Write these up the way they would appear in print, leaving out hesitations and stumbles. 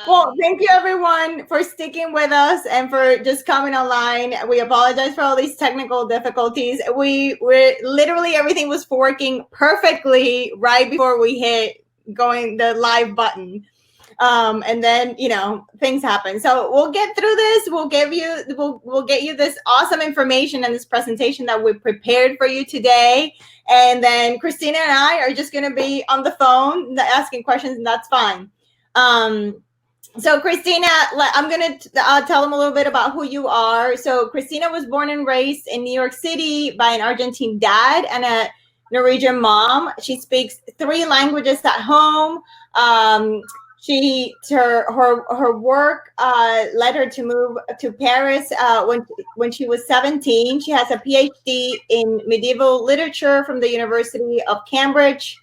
Well, thank you everyone for sticking with us and for just coming online. We apologize for all these technical difficulties. We literally everything was working perfectly right before we hit going the live button. And then things happen. So we'll get through this. We'll get you this awesome information and this presentation that we prepared for you today. And then Kristina and I are just going to be on the phone asking questions, and that's fine. So Kristina, I'm going to tell them a little bit about who you are. So Kristina was born and raised in New York City by an Argentine dad and a Norwegian mom. She speaks 3 languages at home. Her work led her to move to Paris when she was 17. She has a PhD in medieval literature from the University of Cambridge.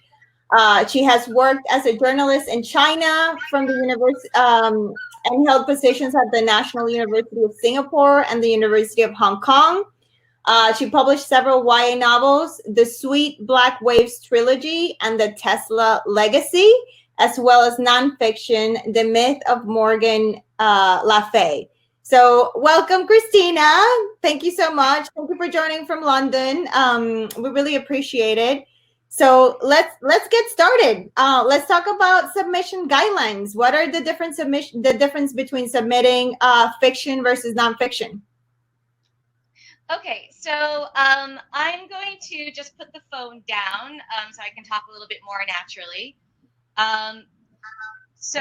She has worked as a journalist in China from the university and held positions at the National University of Singapore and the University of Hong Kong. She published several YA novels, the Sweet Black Waves trilogy and the Tesla Legacy, as well as nonfiction, The Myth of Morgan Le Fay. So welcome, Kristina. Thank you so much. Thank you for joining from London. We really appreciate it. So let's get started. Let's talk about submission guidelines. What are the difference between submitting fiction versus nonfiction? Okay, so I'm going to just put the phone down so I can talk a little bit more naturally. So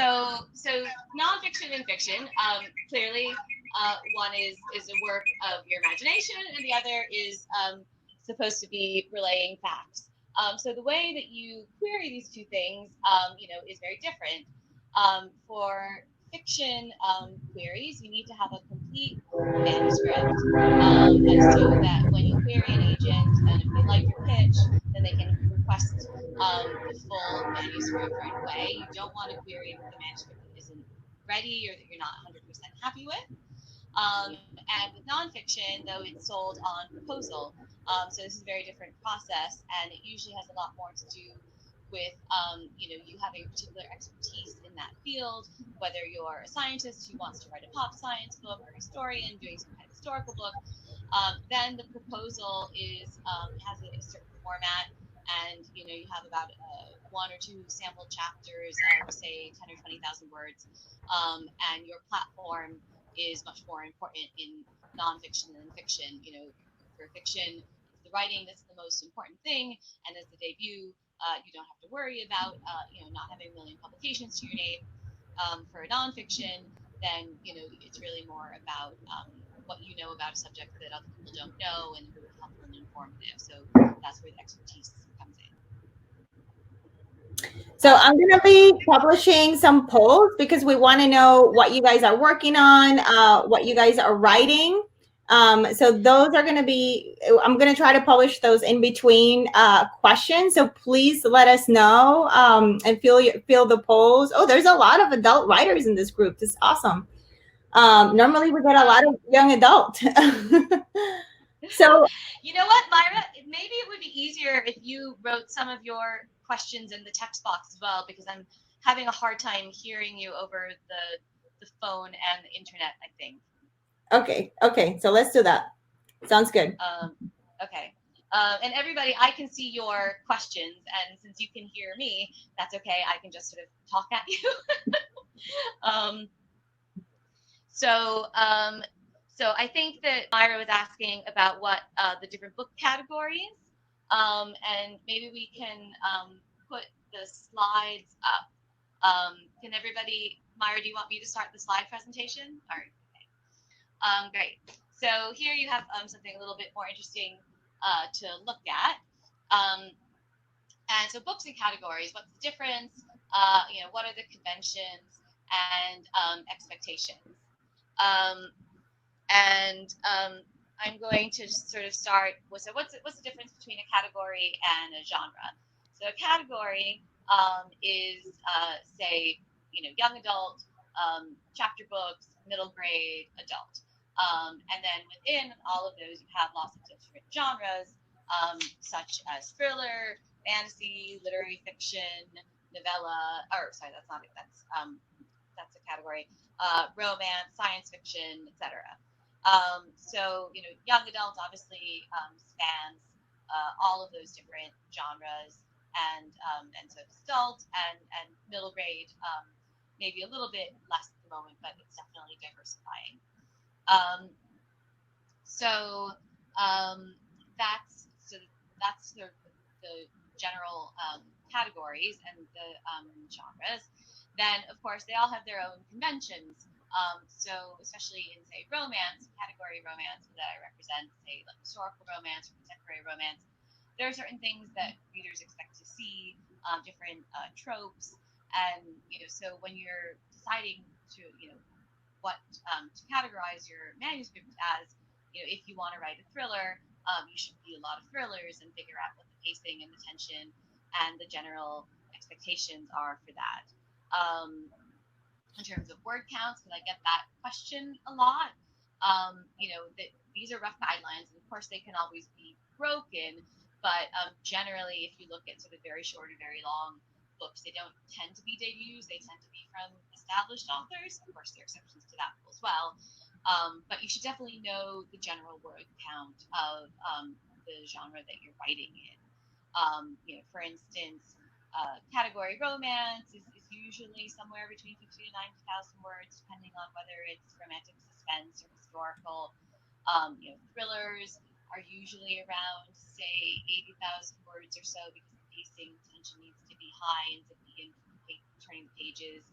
nonfiction and fiction, clearly one is a work of your imagination and the other is supposed to be relaying facts. So the way that you query these two things, is very different. For fiction queries, you need to have a complete manuscript, and so that when you query an agent, and if they like your pitch, then they can request the full manuscript right away. You don't want to query with the manuscript that isn't ready or that you're not 100% happy with. And with nonfiction, though, it's sold on proposal. So this is a very different process, and it usually has a lot more to do with, you having a particular expertise in that field, whether you're a scientist who wants to write a pop science book or a historian doing some kind of historical book. Then the proposal has a certain format, and you have about 1 or 2 sample chapters of say 10 or 20,000 words, and your platform is much more important in nonfiction than fiction. For fiction, it's the writing that's the most important thing, and as the debut, you don't have to worry about not having a million publications to your name. For nonfiction, then it's really more about what you know about a subject that other people don't know, and really helpful and informative. So that's where the expertise comes in. So I'm going to be publishing some polls because we want to know what you guys are working on, what you guys are writing. So those are going to be, I'm going to try to publish those in between questions. So please let us know and fill the polls. Oh, there's a lot of adult writers in this group. This is awesome. Normally we get a lot of young adult. So you know what, Mayra, maybe it would be easier if you wrote some of your questions in the text box as well, because I'm having a hard time hearing you over the phone and the internet, I think. Okay, so let's do that. Sounds good. Okay. And everybody, I can see your questions, and since you can hear me, that's okay. I can just sort of talk at you. So I think that Mayra was asking about what the different book categories, and maybe we can put the slides up. Can everybody, Mayra, do you want me to start the slide presentation? All right. Okay. Great. So here you have something a little bit more interesting to look at. And so books and categories, what's the difference? What are the conventions and expectations? I'm going to just sort of start with, so what's the difference between a category and a genre? So a category is, say, young adult, chapter books, middle grade, adult. And then within all of those, you have lots of different genres, such as thriller, fantasy, literary fiction, novella, or sorry, that's not it. That's a category. Romance, science fiction, etc. So young adult obviously spans all of those different genres, and so it's adult and middle grade, maybe a little bit less at the moment, but it's definitely diversifying. Um, so that's the general categories and the genres. Then, of course, they all have their own conventions. So, especially in, say, romance, category romance that I represent, say, like historical romance or contemporary romance, there are certain things that readers expect to see, different tropes, and so when you're deciding to, what to categorize your manuscript as, if you want to write a thriller, you should read a lot of thrillers and figure out what the pacing and the tension and the general expectations are for that. In terms of word counts, because I get that question a lot. That these are rough guidelines, and of course they can always be broken. But generally, if you look at sort of very short or very long books, they don't tend to be debuts. They tend to be from established authors. Of course, there are exceptions to that as well. But you should definitely know the general word count of the genre that you're writing in. For instance, category romance is usually somewhere between 50 to 90,000 words, depending on whether it's romantic suspense or historical. Thrillers are usually around, say, 80,000 words or so, because the pacing tension needs to be high and to be turning the pages.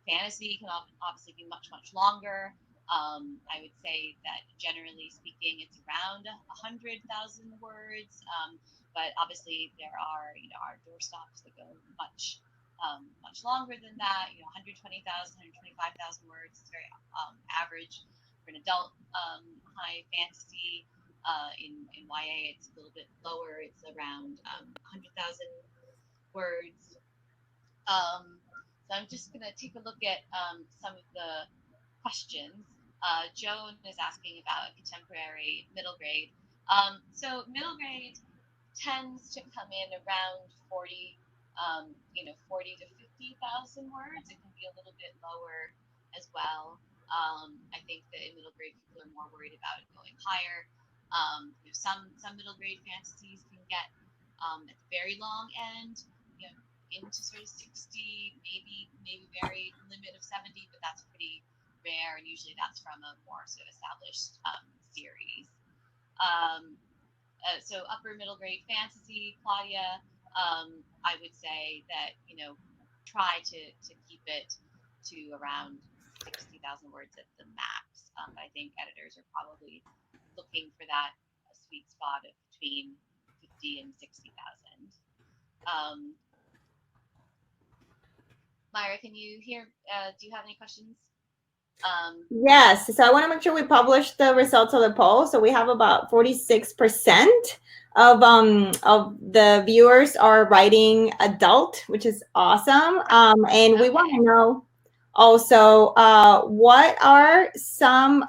Fantasy can obviously be much, much longer. I would say that generally speaking, it's around 100,000 words. But obviously there are, our doorstops that go much, much longer than that. 120,000, 125,000 words is very average for an adult high fantasy. In YA, it's a little bit lower. It's around 100,000 words. So I'm just going to take a look at some of the questions. Joan is asking about contemporary middle grade. So middle grade tends to come in around 40, 40 to 50,000 words. It can be a little bit lower as well. I think that in middle grade, people are more worried about it going higher. Some middle grade fantasies can get at the very long end, into sort of 60, maybe very limit of 70, but that's pretty rare, and usually that's from a more sort of established series. So upper middle grade fantasy, Claudia, I would say that try to keep it to around 60,000 words at the max. I think editors are probably looking for that sweet spot of between 50 and 60,000. Mayra, can you hear? Do you have any questions? Yes. So I want to make sure we publish the results of the poll. So we have about 46% of the viewers are writing adult, which is awesome. And we want to know also what are some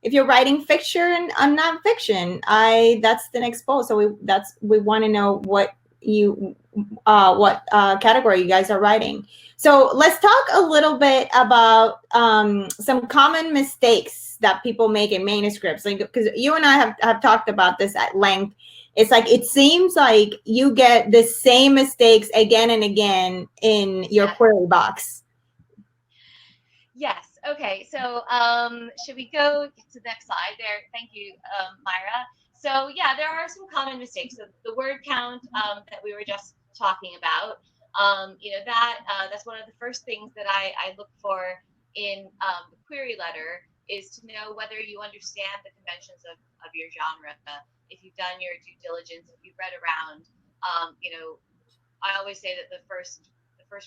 if you're writing fiction and nonfiction. That's the next poll. So we want to know what category you guys are writing. So let's talk a little bit about some common mistakes that people make in manuscripts. Like, because you and I have talked about this at length. It's like, it seems like you get the same mistakes again and again in your query box. Yes. Okay. So should we go to the next slide there? Thank you, Mayra. So yeah, there are some common mistakes. So the word count that we were just talking about, that's one of the first things that I look for in the query letter, is to know whether you understand the conventions of your genre. If you've done your due diligence, if you've read around, I always say that the first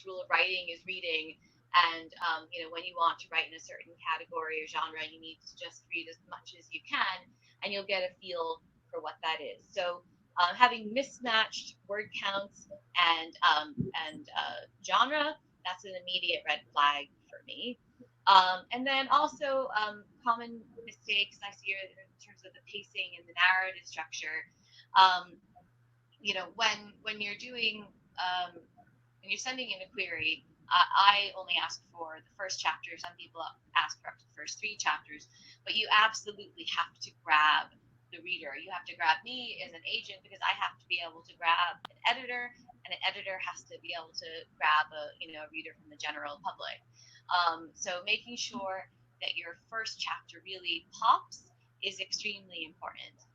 rule of writing is reading. And, when you want to write in a certain category or genre, you need to just read as much as you can, and you'll get a feel for what that is. So having mismatched word counts and genre, that's an immediate red flag for me. And then also common mistakes I see in terms of the pacing and the narrative structure. When you're doing when you're sending in a query, I only ask for the first chapter. Some people ask for up to the first 3 chapters, but you absolutely have to grab the reader. You have to grab me as an agent, because I have to be able to grab an editor, and an editor has to be able to grab a reader from the general public. So making sure that your first chapter really pops is extremely important.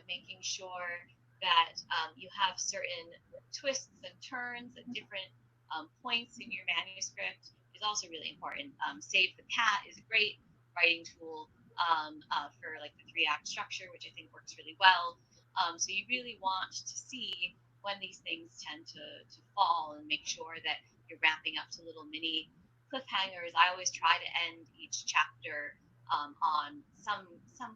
Making sure that you have certain twists and turns at different points in your manuscript is also really important. Save the Cat is a great writing tool for like the 3-act structure, which I think works really well. So you really want to see when these things tend to fall, and make sure that you're wrapping up to little mini cliffhangers. I always try to end each chapter on some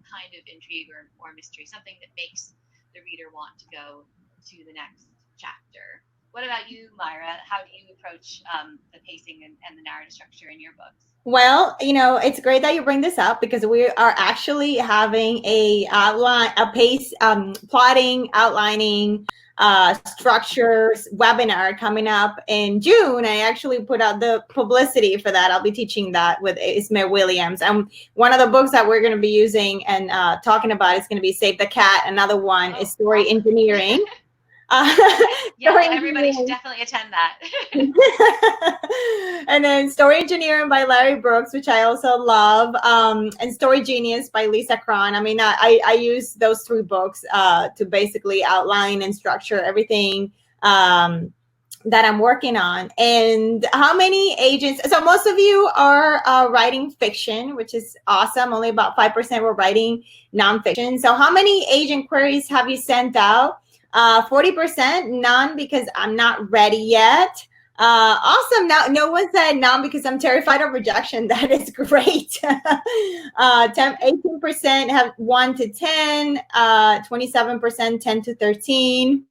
kind of intrigue or mystery, something that makes the reader want to go to the next chapter. What about you, Mayra? How do you approach the pacing and the narrative structure in your books? Well, it's great that you bring this up, because we are actually having a pace, plotting, outlining, structures webinar coming up in June. I actually put out the publicity for that. I'll be teaching that with Ismail Williams. And one of the books that we're going to be using and talking about is going to be Save the Cat. Another one is Story awesome. Engineering. Everybody should definitely attend that. And then Story Engineering by Larry Brooks, which I also love, and Story Genius by Lisa Cron. I mean, I use those 3 books to basically outline and structure everything that I'm working on. And how many agents? So most of you are writing fiction, which is awesome. Only about 5% were writing nonfiction. So how many agent queries have you sent out? 40%, none, because I'm not ready yet. Awesome. Now, no one said none because I'm terrified of rejection. That is great. 18% have 1 to 10, 27%, 10 to 13.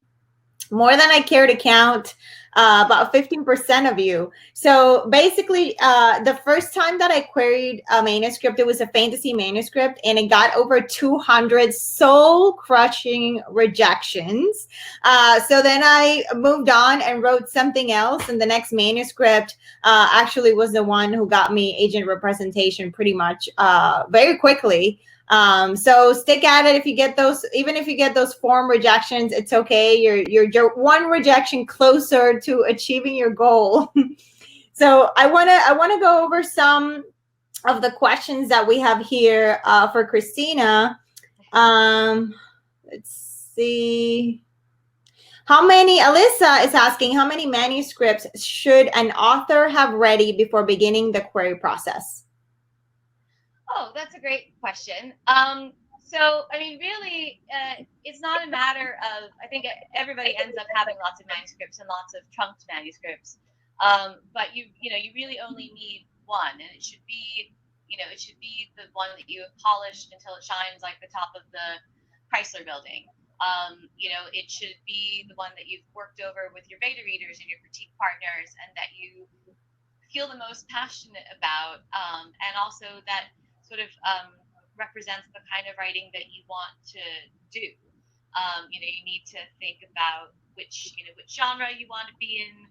More than I care to count. About 15% of you. So basically, the first time that I queried a manuscript, it was a fantasy manuscript, and it got over 200 soul-crushing rejections. So then I moved on and wrote something else, and the next manuscript actually was the one who got me agent representation pretty much very quickly. So stick at it. If you get those, even if you get those form rejections, it's okay. You're one rejection closer to achieving your goal. So I want to go over some of the questions that we have here for Kristina. Let's see. Alyssa is asking, how many manuscripts should an author have ready before beginning the query process? Oh, that's a great question. So, I mean, really, it's not a matter of, I think everybody ends up having lots of manuscripts and lots of trunked manuscripts. But you really only need one, and it should be the one that you have polished until it shines like the top of the Chrysler building. It should be the one that you've worked over with your beta readers and your critique partners, and that you feel the most passionate about, and also that sort of represents the kind of writing that you want to do. You need to think about which genre you want to be in,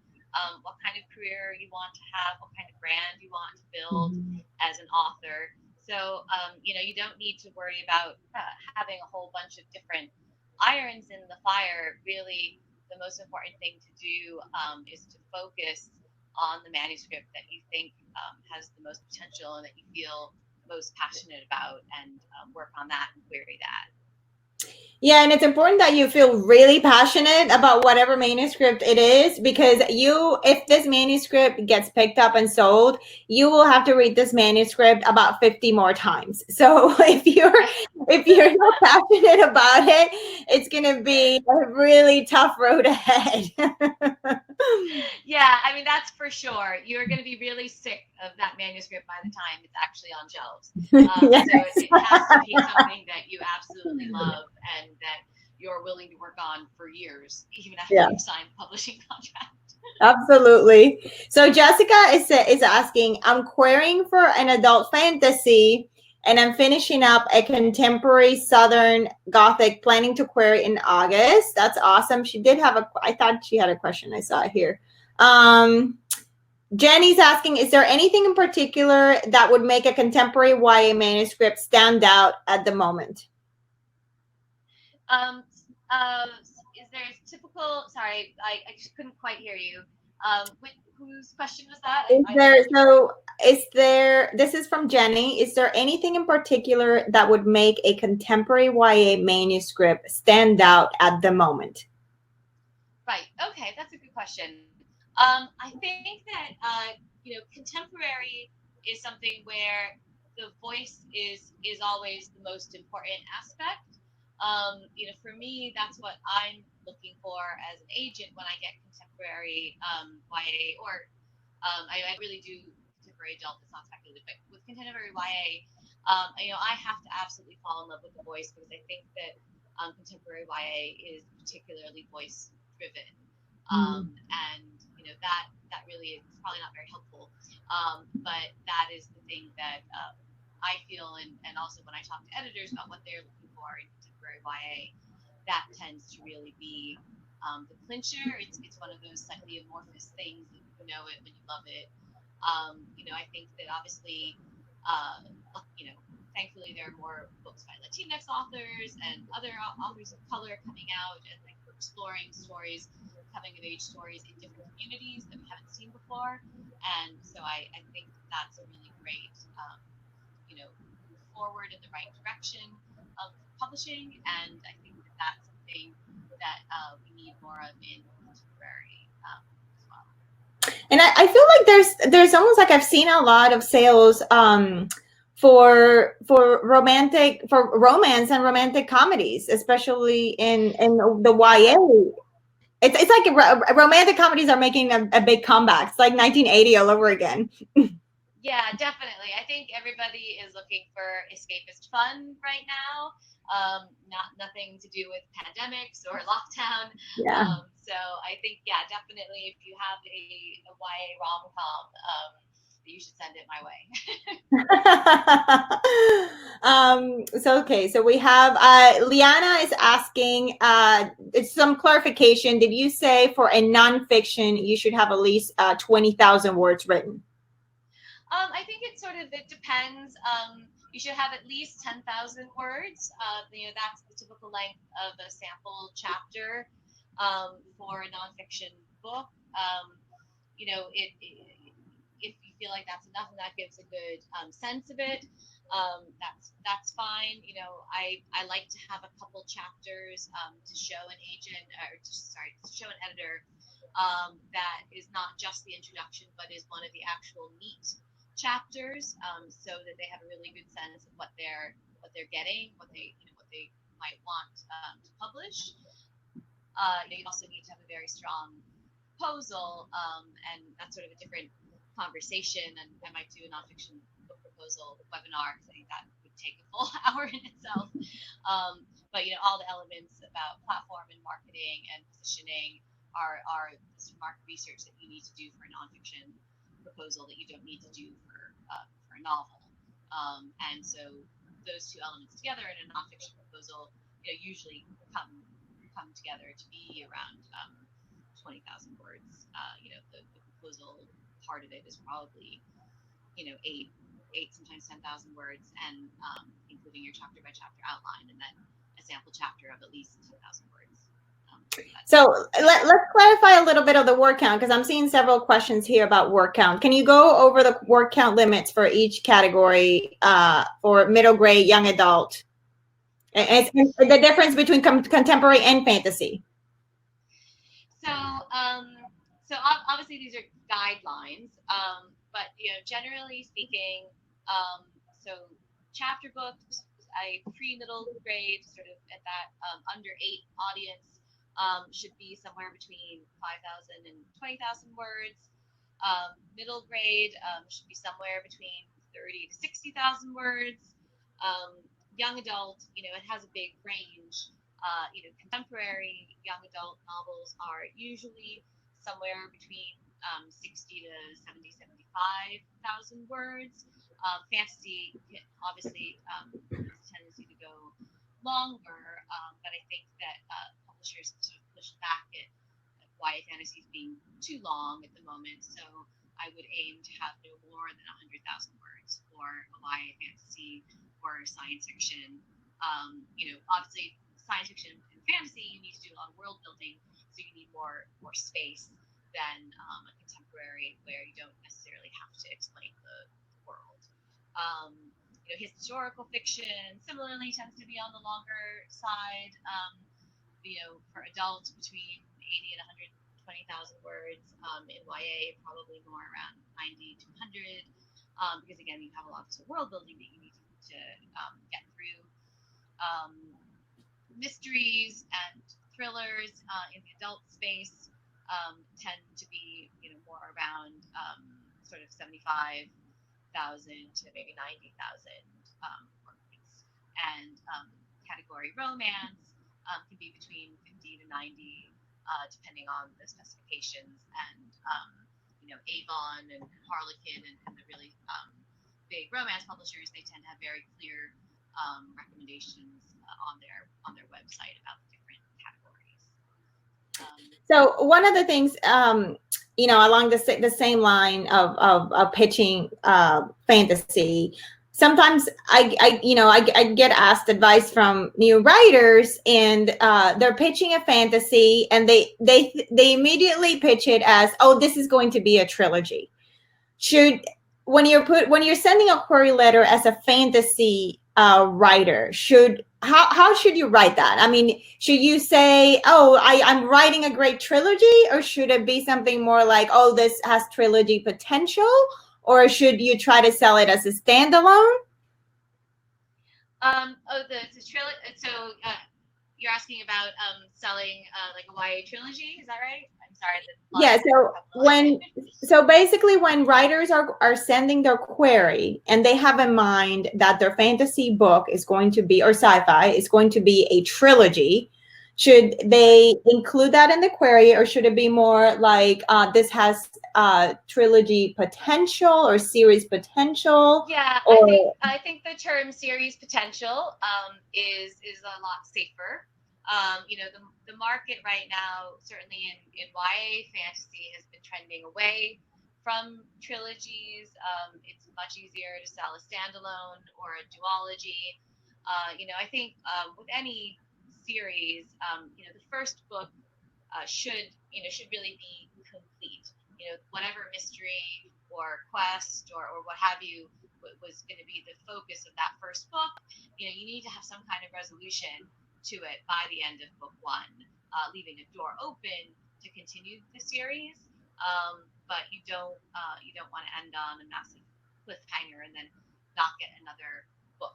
what kind of career you want to have, what kind of brand you want to build as an author. So, you don't need to worry about having a whole bunch of different irons in the fire. Really, the most important thing to do is to focus on the manuscript that you think has the most potential and that you feel most passionate about, and work on that and query that. Yeah, and it's important that you feel really passionate about whatever manuscript it is, because if this manuscript gets picked up and sold, you will have to read this manuscript about 50 more times. So if you're not passionate about it, it's going to be a really tough road ahead. Yeah, I mean, that's for sure. You're going to be really sick of that manuscript by the time it's actually on shelves. Yes. So it has to be something that you absolutely love and that you're willing to work on for years, even after you've signed a publishing contract. Absolutely. So Jessica is asking, I'm querying for an adult fantasy, And I'm finishing up a contemporary Southern Gothic, planning to query in August. That's awesome. She did have I thought she had a question. I saw it here. Jenny's asking, is there anything in particular that would make a contemporary YA manuscript stand out at the moment? Is there a typical, sorry, I just couldn't quite hear you. Whose question was that? This is from Jenny. Is there anything in particular that would make a contemporary YA manuscript stand out at the moment? Right. Okay, that's a good question. I think that contemporary is something where the voice is always the most important aspect. For me, that's what I'm looking for as an agent when I get contemporary YA, or I really do contemporary adult. It's not speculative, but with contemporary YA, I have to absolutely fall in love with the voice, because I think that contemporary YA is particularly voice driven, and that really is probably not very helpful, but that is the thing that I feel, and also when I talk to editors about what they're looking for in contemporary YA, that tends to really be the clincher. It's one of those slightly amorphous things that you know it when you love it. I think that obviously, thankfully there are more books by Latinx authors and other authors of color coming out, and like we're exploring stories, coming of age stories in different communities that we haven't seen before. And so I think that's a really great, move forward in the right direction of publishing. And I think that that's something that we need more of in contemporary as well. And I feel like there's almost like I've seen a lot of sales for romance and romantic comedies, especially in the YA. It's like romantic comedies are making a big comeback. It's like 1980 all over again. Yeah, definitely. I think everybody is looking for escapist fun right now. Nothing to do with pandemics or lockdown. Yeah. So I think, yeah, definitely, if you have a YA rom-com, you should send it my way. So we have Liana is asking some clarification. Did you say for a nonfiction you should have at least 20,000 words written? I think it depends. You should have at least 10,000 words. That's the typical length of a sample chapter for a nonfiction book. If you feel like that's enough and that gives a good sense of it, that's fine. I like to have a couple chapters to show an agent, to show an editor that is not just the introduction, but is one of the actual meat chapters, so that they have a really good sense of what they're getting, what they might want to publish. You also need to have a very strong proposal, and that's sort of a different conversation. And I might do a nonfiction book proposal webinar, because I think that would take a full hour in itself. But all the elements about platform and marketing and positioning are market research that you need to do for a nonfiction proposal that you don't need to do for a novel. And so those two elements together in a nonfiction proposal, usually come together to be around 20,000 words. The proposal part of it is probably 8, sometimes 10,000 words, and including your chapter by chapter outline, and then a sample chapter of at least 10,000 words. So let's clarify a little bit of the word count, because I'm seeing several questions here about word count. Can you go over the word count limits for each category for middle grade, young adult, and the difference between contemporary and fantasy? So obviously these are guidelines, but generally speaking, so chapter books, pre-middle grade, sort of at that under 8 audience, should be somewhere between 5,000 and 20,000 words. Middle grade should be somewhere between 30 to 60,000 words. Young adult, it has a big range. Contemporary young adult novels are usually somewhere between 60 to 75,000 words. Fantasy obviously has a tendency to go longer, but I think that publishers have sort of pushed back at YA fantasy being too long at the moment. So I would aim to have no more than 100,000 words for a YA fantasy or science fiction. Obviously, science fiction and fantasy, you need to do a lot of world building, so you need more space than a contemporary where you don't necessarily have to explain the world. Historical fiction similarly tends to be on the longer side. For adults between 80 and 120,000 words. In YA, probably more around 90 to 100, because again, you have a lot of world building that you need to get through. Mysteries and thrillers in the adult space tend to be, more around sort of 75,000 to maybe 90,000 words. And category romance can be between 50 to 90, depending on the specifications. And Avon and Harlequin and the really big romance publishers, they tend to have very clear recommendations on their website about the different categories. So one of the things, along the same line of pitching fantasy, sometimes I get asked advice from new writers, and they're pitching a fantasy, and they immediately pitch it as, oh, this is going to be a trilogy. When you're sending a query letter as a fantasy writer, how should you write that? I mean, should you say, oh, I'm writing a great trilogy, or should it be something more like, oh, this has trilogy potential, or should you try to sell it as a standalone? The trilogy. So you're asking about selling like a YA trilogy, is that right? I'm sorry. Yeah. So basically, when writers are sending their query and they have in mind that their fantasy book is going to be, or sci-fi is going to be, a trilogy, should they include that in the query, or should it be more like this has trilogy potential or series potential? Yeah, I think the term series potential is a lot safer. The market right now, certainly in YA fantasy, has been trending away from trilogies. It's much easier to sell a standalone or a duology. I think with any series, the first book should really be complete. Whatever mystery or quest or what have you was going to be the focus of that first book, you need to have some kind of resolution to it by the end of book one, leaving a door open to continue the series. But you don't want to end on a massive cliffhanger and then not get another book.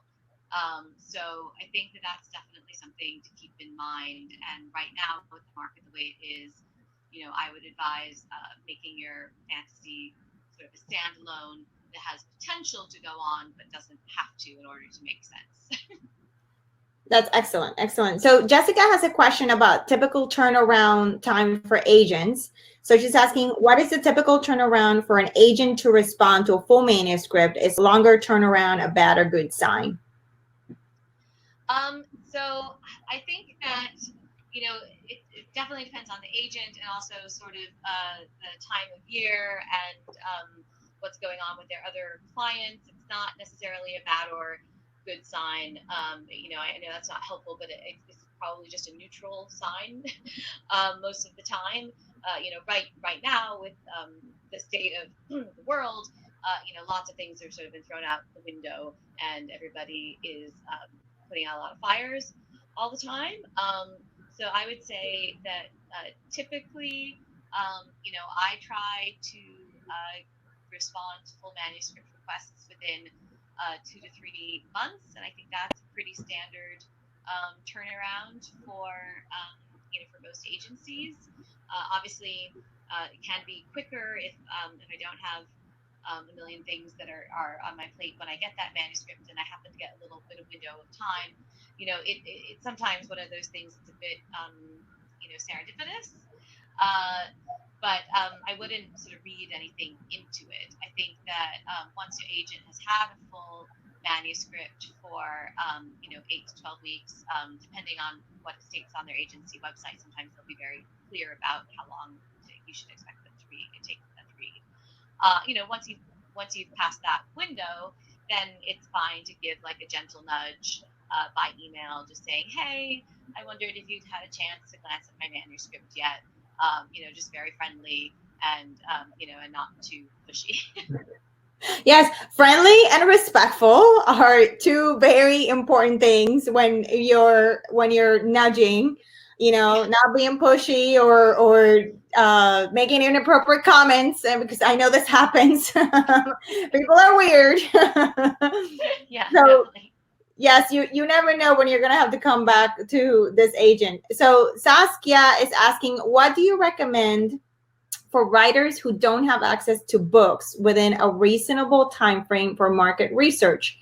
So I think that that's definitely something to keep in mind. And right now, with the market the way it is, I would advise making your fantasy sort of a standalone that has potential to go on, but doesn't have to in order to make sense. That's excellent. Excellent. So Jessica has a question about typical turnaround time for agents. So she's asking, what is the typical turnaround for an agent to respond to a full manuscript? Is longer turnaround a bad or good sign? So I think that, it definitely depends on the agent and also sort of the time of year and what's going on with their other clients. It's not necessarily a bad or good sign. I know that's not helpful, but it's probably just a neutral sign most of the time. Right now with the state of the world, lots of things are sort of been thrown out the window, and everybody is putting out a lot of fires all the time. So I would say that typically, I try to respond to full manuscript requests within 2 to 3 months, and I think that's a pretty standard turnaround for most agencies. Obviously, it can be quicker if I don't have a million things that are on my plate when I get that manuscript, and I happen to get a little bit of window of time. It's sometimes one of those things that's a bit serendipitous. But I wouldn't sort of read anything into it. I think that once your agent has had a full manuscript for 8 to 12 weeks, depending on what states on their agency website, sometimes they'll be very clear about how long you should expect them to read. It takes them to read. Once you've passed that window, then it's fine to give like a gentle nudge by email, just saying, hey, I wondered if you'd had a chance to glance at my manuscript yet. Just very friendly and and not too pushy. Yes, friendly and respectful are two very important things when you're nudging. Not being pushy or making inappropriate comments, and because I know this happens, people are weird. Yeah, So definitely. yes, you never know when you're gonna have to come back to this agent. So Saskia is asking, what do you recommend for writers who don't have access to books within a reasonable time frame for market research?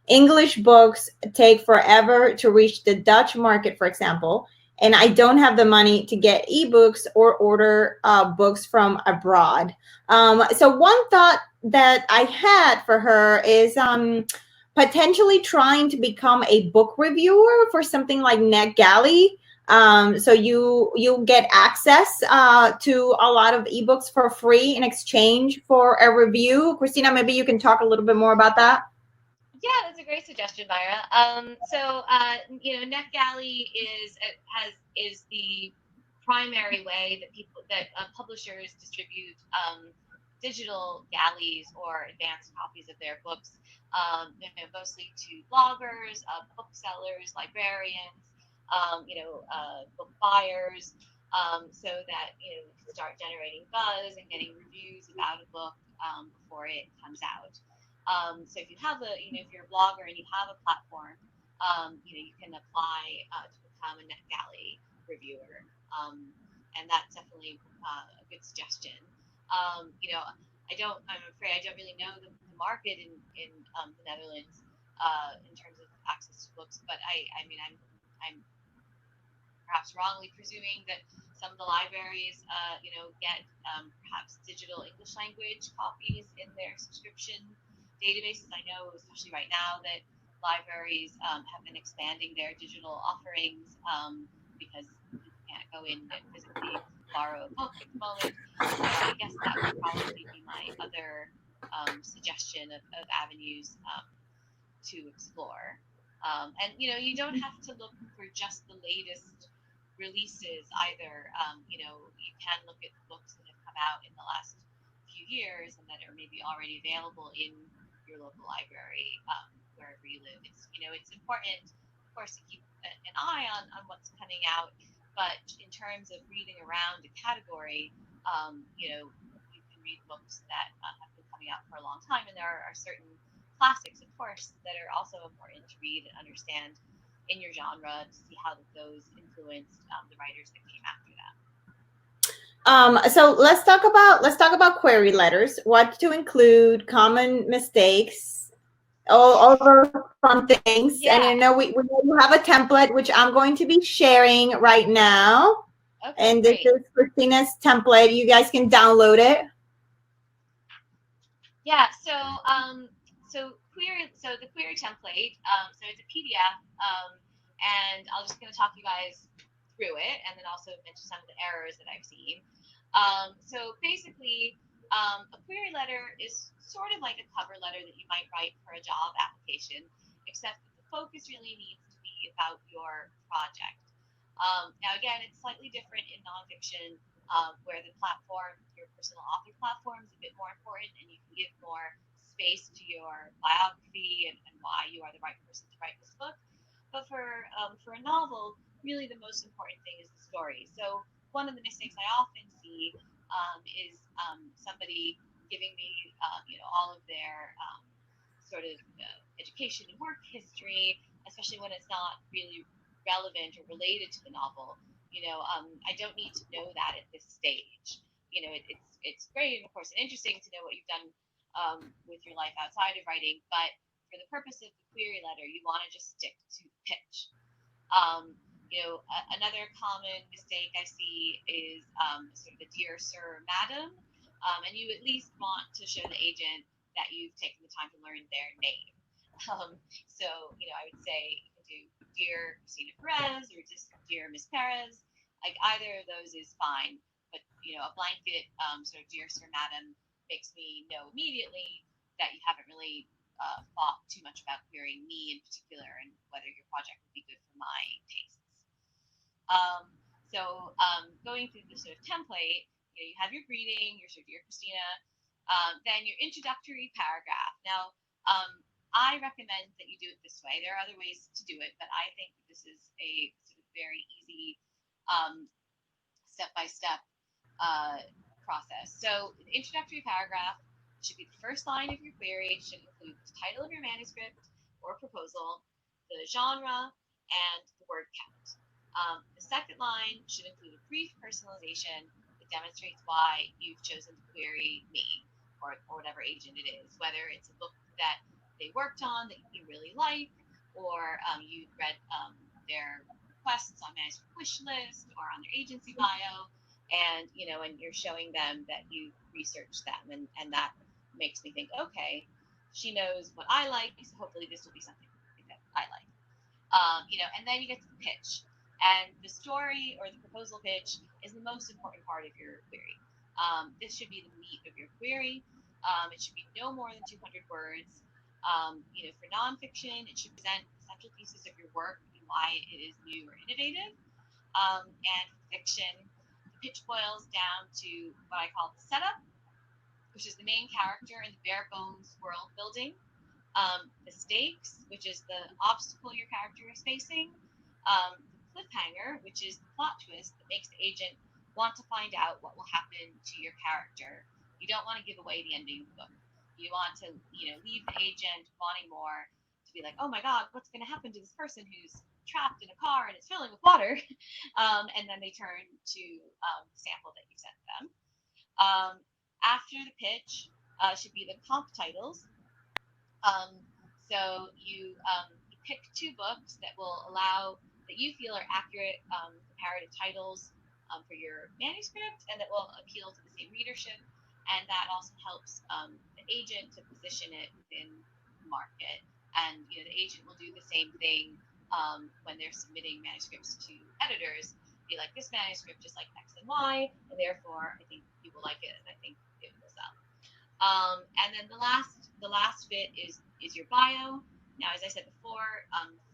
English books take forever to reach the Dutch market, for example, and I don't have the money to get ebooks or order books from abroad. So one thought that I had for her is potentially trying to become a book reviewer for something like NetGalley. So you get access to a lot of ebooks for free in exchange for a review. Kristina, maybe you can talk a little bit more about that. Yeah, that's a great suggestion, Mayra. NetGalley is the primary way that publishers distribute digital galleys or advanced copies of their books, mostly to bloggers, booksellers, librarians, book buyers, so that you can start generating buzz and getting reviews about a book before it comes out. So if you have if you're a blogger and you have a platform, you can apply to become a NetGalley reviewer, and that's definitely a good suggestion. I'm afraid I don't really know the market in the Netherlands in terms of access to books, but I'm perhaps wrongly presuming that some of the libraries, get perhaps digital English language copies in their subscription databases. I know, especially right now, that libraries have been expanding their digital offerings because people can't go in and physically borrow a book at the moment. So I guess that would probably be my other suggestion of avenues to explore. And you don't have to look for just the latest releases either. You can look at books that have come out in the last few years and that are maybe already available in your local library, wherever you live. It's important, of course, to keep an eye on what's coming out. But in terms of reading around a category, you can read books that have been coming out for a long time, and there are certain classics, of course, that are also important to read and understand in your genre to see how those influenced the writers that came after them. So let's talk about query letters. What to include, common mistakes, all those fun things. Yeah. And we have a template which I'm going to be sharing right now. Okay, And great. this is Kristina's template. You guys can download it. Yeah. So the query template. So it's a PDF, and I'm just going to talk you guys through it, and then also mention some of the errors that I've seen. So basically, a query letter is sort of like a cover letter that you might write for a job application, except that the focus really needs to be about your project. Now, again, it's slightly different in nonfiction, where the platform, your personal author platform, is a bit more important, and you can give more space to your biography and why you are the right person to write this book. But for a novel, really the most important thing is the story. So one of the mistakes I often see is somebody giving me all of their sort of education and work history, especially when it's not really relevant or related to the novel. I don't need to know that at this stage. It's great and of course interesting to know what you've done with your life outside of writing, but for the purpose of the query letter, you want to just stick to the pitch. Another common mistake I see is sort of a dear sir, madam, and you at least want to show the agent that you've taken the time to learn their name. So, I would say you can do dear Kristina Perez or just dear Miss Perez. Like either of those is fine, but a blanket sort of dear sir, madam makes me know immediately that you haven't really thought too much about querying me in particular and whether your project would be good for my tastes. Going through the sort of template, you have your greeting, your sort of dear Kristina, then your introductory paragraph. Now, I recommend that you do it this way. There are other ways to do it, but I think this is a sort of very easy step-by-step process. So the introductory paragraph should be the first line of your query. It should include the title of your manuscript or proposal, the genre, and the word count. The second line should include a brief personalization that demonstrates why you've chosen to query me or whatever agent it is, whether it's a book that they worked on that you really like, or you read their requests on Manuscript wish list or on their agency bio, and you're showing them that you researched them, and that makes me think, okay, she knows what I like, so hopefully this will be something that I like. And then you get to the pitch. And the story or the proposal pitch is the most important part of your query. This should be the meat of your query. It should be no more than 200 words. For nonfiction, it should present essential pieces of your work and why it is new or innovative. And for fiction, the pitch boils down to what I call the setup, which is the main character and the bare bones world building. The stakes, which is the obstacle your character is facing. The cliffhanger, which is the plot twist that makes the agent want to find out what will happen to your character. You don't want to give away the ending of the book. You want to, leave the agent wanting more, to be like, oh my God, what's going to happen to this person who's trapped in a car and it's filling with water? And then they turn to the sample that you sent them. After the pitch should be the comp titles. So you pick two books that will allow, that you feel are accurate comparative titles for your manuscript and that will appeal to the same readership. And that also helps the agent to position it within the market. And the agent will do the same thing when they're submitting manuscripts to editors. Be like, this manuscript is like X and Y, and therefore I think you will like it, and I think it will sell. And then the last bit is your bio. Now, as I said before,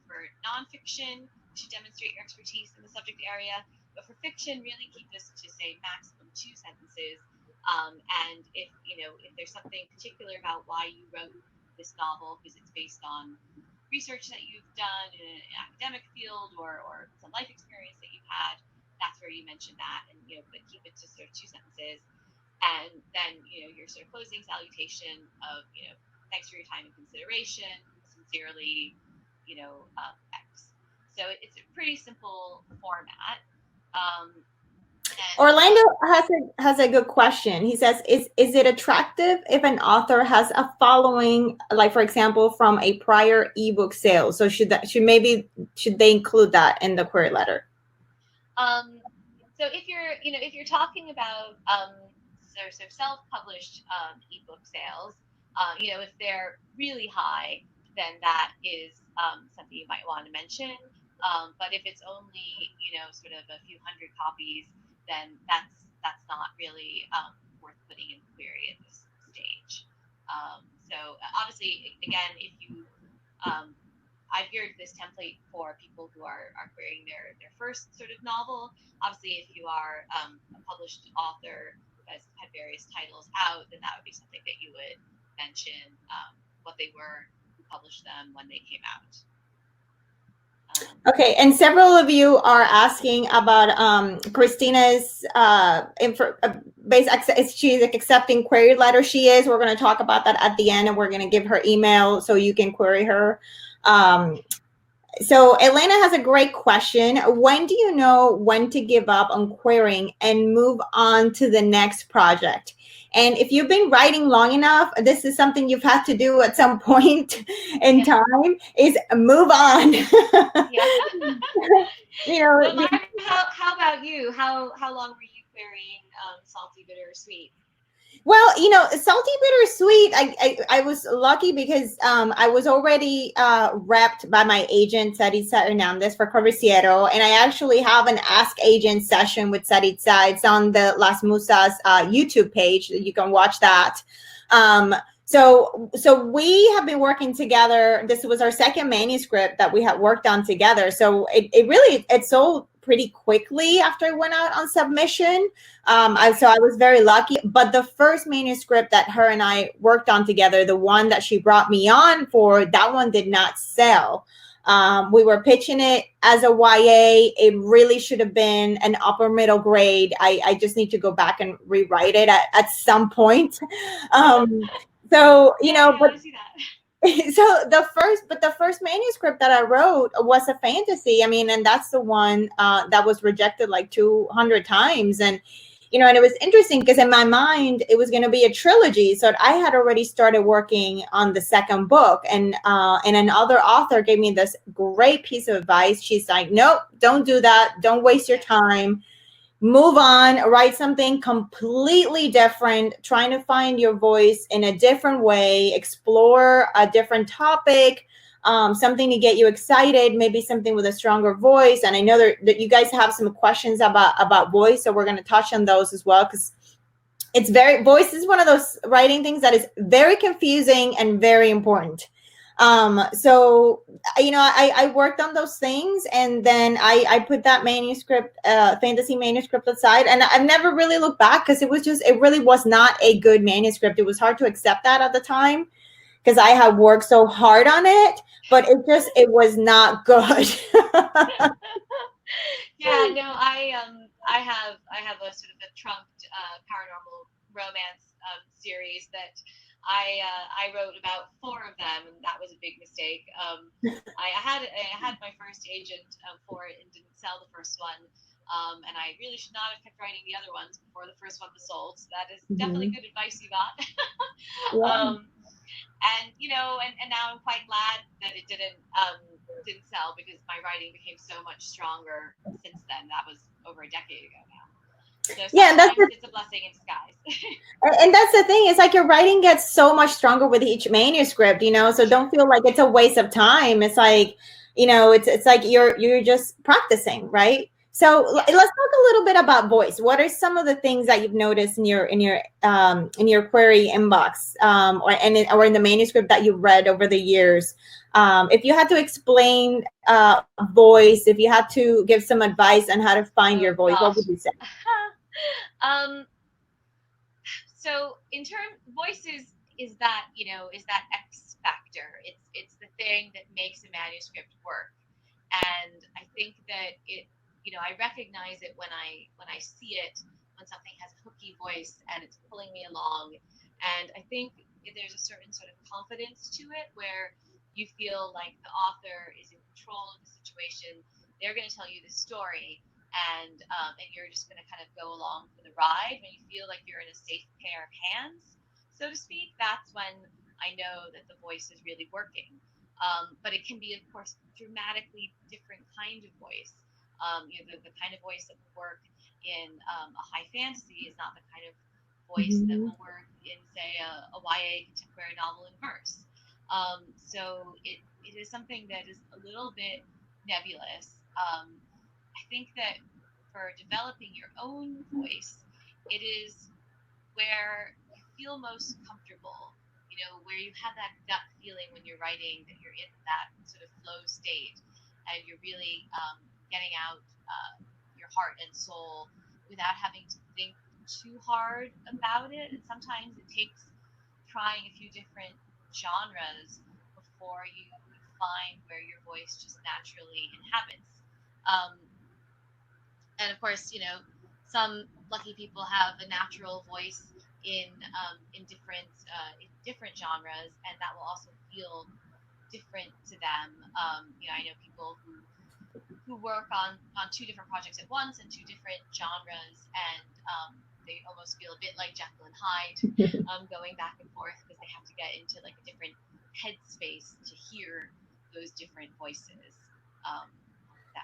for nonfiction, you should demonstrate your expertise in the subject area. But for fiction, really keep this to say maximum 2 sentences. And if there's something particular about why you wrote this novel, because it's based on research that you've done in an academic field or some life experience that you've had, that's where you mention that, and but keep it to sort of 2 sentences. And then your sort of closing salutation of thanks for your time and consideration, sincerely, X. So it's a pretty simple format. Orlando has a good question. He says, is it attractive if an author has a following, like for example, from a prior ebook sale? So should they include that in the query letter? So if you're talking about sort of self-published ebook sales, if they're really high, then that is something you might want to mention. But if it's only sort of a few hundred copies, then that's not really worth putting in the query at this stage. So obviously, again, if you I've geared this template for people who are querying their first sort of novel. Obviously, if you are a published author who has had various titles out, then that would be something that you would mention what they were, who published them, when they came out. Okay, and several of you are asking about Kristina's she's accepting query letter. She is. We're going to talk about that at the end, and we're going to give her email so you can query her. So Elena has a great question. When do you know when to give up on querying and move on to the next project? And if you've been writing long enough, this is something you've had to do at some point in time, is move on. Yeah. You know, Well, Mayra, how about you? How long were you querying salty, bitter, or sweet? well, you know, salty, bitter, sweet. I was lucky because I was already repped by my agent, Saritza Hernandez, for Corriciero. And I actually have an Ask Agent session with Saritza. It's on the Las Musas YouTube page. You can watch that. So we have been working together. This was our second manuscript that we had worked on together. So it sold pretty quickly after it went out on submission. So I was very lucky. But the first manuscript that her and I worked on together, the one that she brought me on for, that one did not sell. We were pitching it as a YA. It really should have been an upper middle grade. I just need to go back and rewrite it at some point. So, you know, but so the first manuscript that I wrote was a fantasy. I mean, and that's the one that was rejected like 200 times. And, you know, and it was interesting because in my mind, it was going to be a trilogy. So I had already started working on the second book, and another author gave me this great piece of advice. She's like, nope, don't do that. Don't waste your time. Move on, write something completely different, trying to find your voice in a different way, explore a different topic, something to get you excited, maybe something with a stronger voice. And I know that you guys have some questions about voice, so we're going to touch on those as well, because voice is one of those writing things that is very confusing and very important. So, you know, I worked on those things, and then I put that manuscript, fantasy manuscript aside, and I've never really looked back, because it really was not a good manuscript. It was hard to accept that at the time, because I had worked so hard on it, but it was not good. Yeah, no, I have a sort of a trumped paranormal romance series that I wrote about 4 of them, and that was a big mistake. I had my first agent for it and didn't sell the first one, and I really should not have kept writing the other ones before the first one was sold. So that is definitely good advice you got. Yeah. And you know, and now I'm quite glad that it didn't sell, because my writing became so much stronger since then. That was over a decade ago now. So Yeah, and sometimes it's a blessing in disguise. and that's the thing. It's like your writing gets so much stronger with each manuscript, you know. So don't feel like it's a waste of time. It's like, you know, it's like you're just practicing, right? So let's talk a little bit about voice. What are some of the things that you've noticed in your query inbox, or in the manuscript that you've read over the years? If you had to explain voice, if you had to give some advice on how to find your voice, what would you say? So in terms, voice is that, you know, is that X factor. It's the thing that makes a manuscript work. And I think that it, you know, I recognize it when I see it, when something has a hooky voice and it's pulling me along. And I think there's a certain sort of confidence to it, where you feel like the author is in control of the situation. They're going to tell you the story, and you're just going to kind of go along for the ride. When you feel like you're in a safe pair of hands, so to speak, that's when I know that the voice is really working. But it can be, of course, dramatically different kind of voice. You know, the kind of voice that will work in a high fantasy is not the kind of voice that will work in, say, a YA contemporary novel in verse. So it is something that is a little bit nebulous. I think that for developing your own voice, it is where you feel most comfortable, you know, where you have that gut feeling when you're writing, that you're in that sort of flow state, and you're really getting out your heart and soul without having to think too hard about it. And sometimes it takes trying a few different genres before you find where your voice just naturally inhabits. Um, and of course, you know, some lucky people have a natural voice in different genres, and that will also feel different to them. You know, I know people who work on 2 different projects at once in 2 different genres, and they almost feel a bit like Jekyll and Hyde, going back and forth because they have to get into like a different headspace to hear those different voices.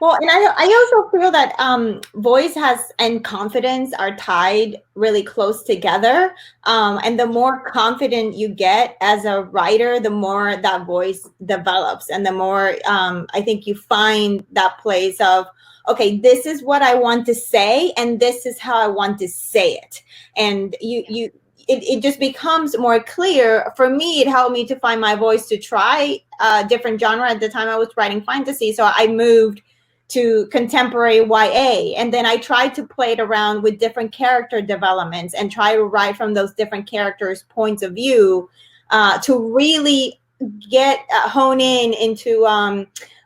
Well, and I also feel that voice and confidence are tied really close together. And the more confident you get as a writer, the more that voice develops, and the more I think you find that place of, okay, this is what I want to say, and this is how I want to say it. And it just becomes more clear. For me, it helped me to find my voice, to try a different genre. At the time I was writing fantasy, so I moved to contemporary YA. And then I tried to play it around with different character developments and try to write from those different characters' points of view, to really hone in into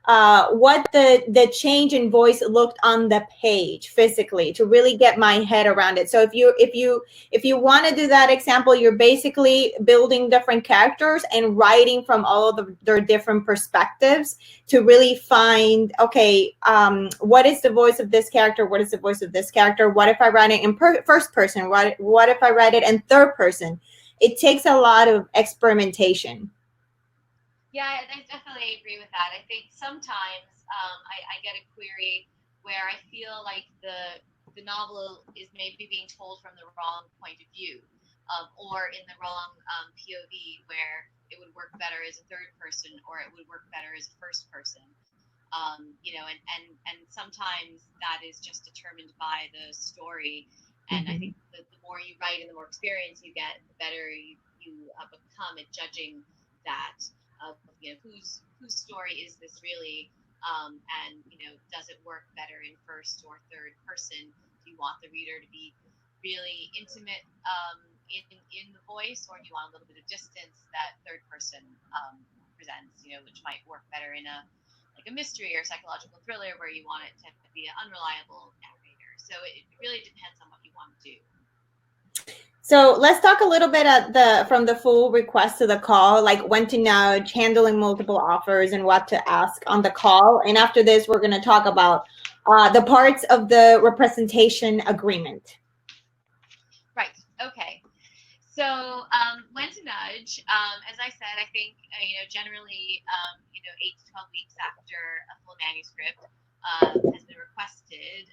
what the change in voice looked on the page physically, to really get my head around it. So if you want to do that example, you're basically building different characters and writing from all of their different perspectives to really find, okay, what is the voice of this character? What is the voice of this character? What if I write it in first person? What if I write it in third person? It takes a lot of experimentation. Yeah, I definitely agree with that. I think sometimes I get a query where I feel like the novel is maybe being told from the wrong point of view, or in the wrong POV, where it would work better as a third person, or it would work better as a first person. And sometimes that is just determined by the story. And I think the more you write and the more experience you get, the better you become at judging that. Whose story is this really, and does it work better in first or third person? Do you want the reader to be really intimate in the voice, or do you want a little bit of distance that third person presents, which might work better in a mystery or psychological thriller where you want it to be an unreliable narrator. So it really depends on what you want to do. So let's talk a little bit from the full request to the call, like when to nudge, handling multiple offers, and what to ask on the call. And after this, we're going to talk about the parts of the representation agreement. Right. Okay. So when to nudge, as I said, I think, generally, 8 to 12 weeks after a full manuscript has been requested.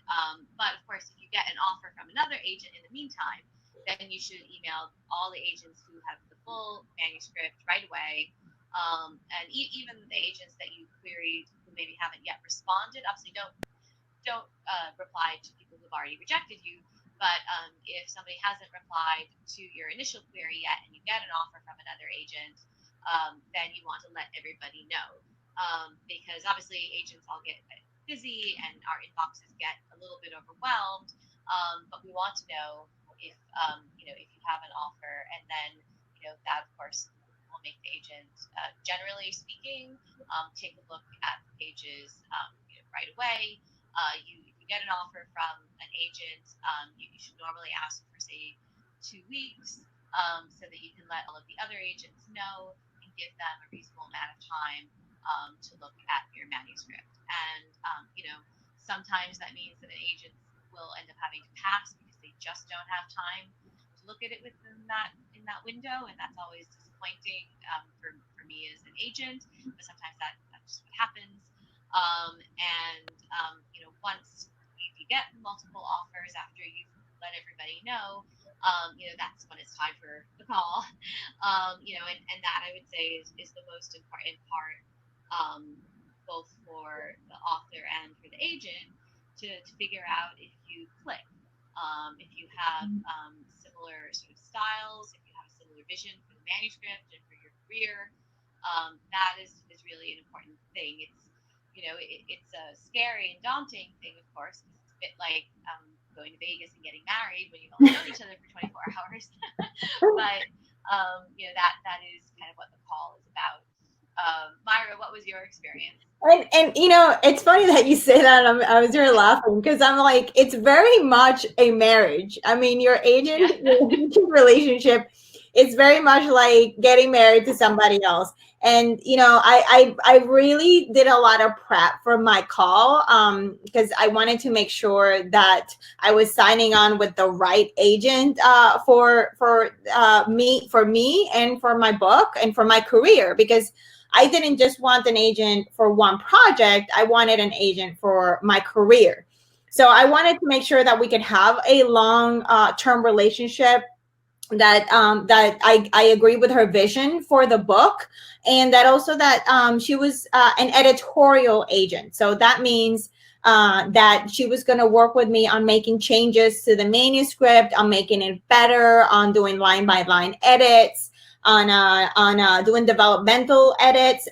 But of course, if you get an offer from another agent in the meantime, then you should email all the agents who have the full manuscript right away. And even the agents that you queried who maybe haven't yet responded, obviously don't reply to people who've already rejected you. But if somebody hasn't replied to your initial query yet and you get an offer from another agent, then you want to let everybody know. Because obviously agents all get busy and our inboxes get a little bit overwhelmed. But we want to know if you have an offer, and then that of course will make the agent, generally speaking, take a look at the pages right away. If you get an offer from an agent, you should normally ask for, say, 2 weeks, so that you can let all of the other agents know and give them a reasonable amount of time to look at your manuscript. And sometimes that means that an agent will end up having to pass because they just don't have time to look at it within in that window, and that's always disappointing for me as an agent. But sometimes that's just what happens. Once you get multiple offers after you've let everybody know, that's when it's time for the call. And that I would say is the most important part, both for the author and for the agent, to figure out if you click, if you have similar sort of styles, if you have a similar vision for the manuscript and for your career. That is really an important thing. It's a scary and daunting thing, of course, because it's a bit like going to Vegas and getting married when you've only known each other for 24 hours. But that is kind of what the call is about. Mayra, what was your experience? And it's funny that you say that. I was really laughing because I'm like, it's very much a marriage. I mean, your agent relationship, it's very much like getting married to somebody else. And I really did a lot of prep for my call, because I wanted to make sure that I was signing on with the right agent, for me and for my book and for my career, because I didn't just want an agent for one project. I wanted an agent for my career. So I wanted to make sure that we could have a long term relationship, that I agree with her vision for the book, and that also that she was an editorial agent. So that means that she was going to work with me on making changes to the manuscript, on making it better, on doing line by line edits, on doing developmental edits,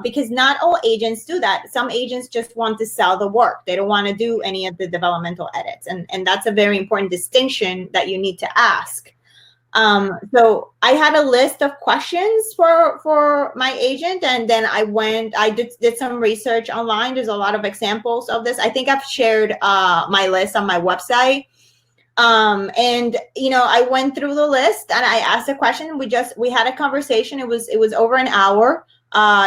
because not all agents do that. Some agents just want to sell the work. They don't want to do any of the developmental edits, and that's a very important distinction that you need to ask. So I had a list of questions for my agent, and then I did some research online. There's a lot of examples of this. I think I've shared my list on my website. And I went through the list and I asked a question. We had a conversation. It was over an hour.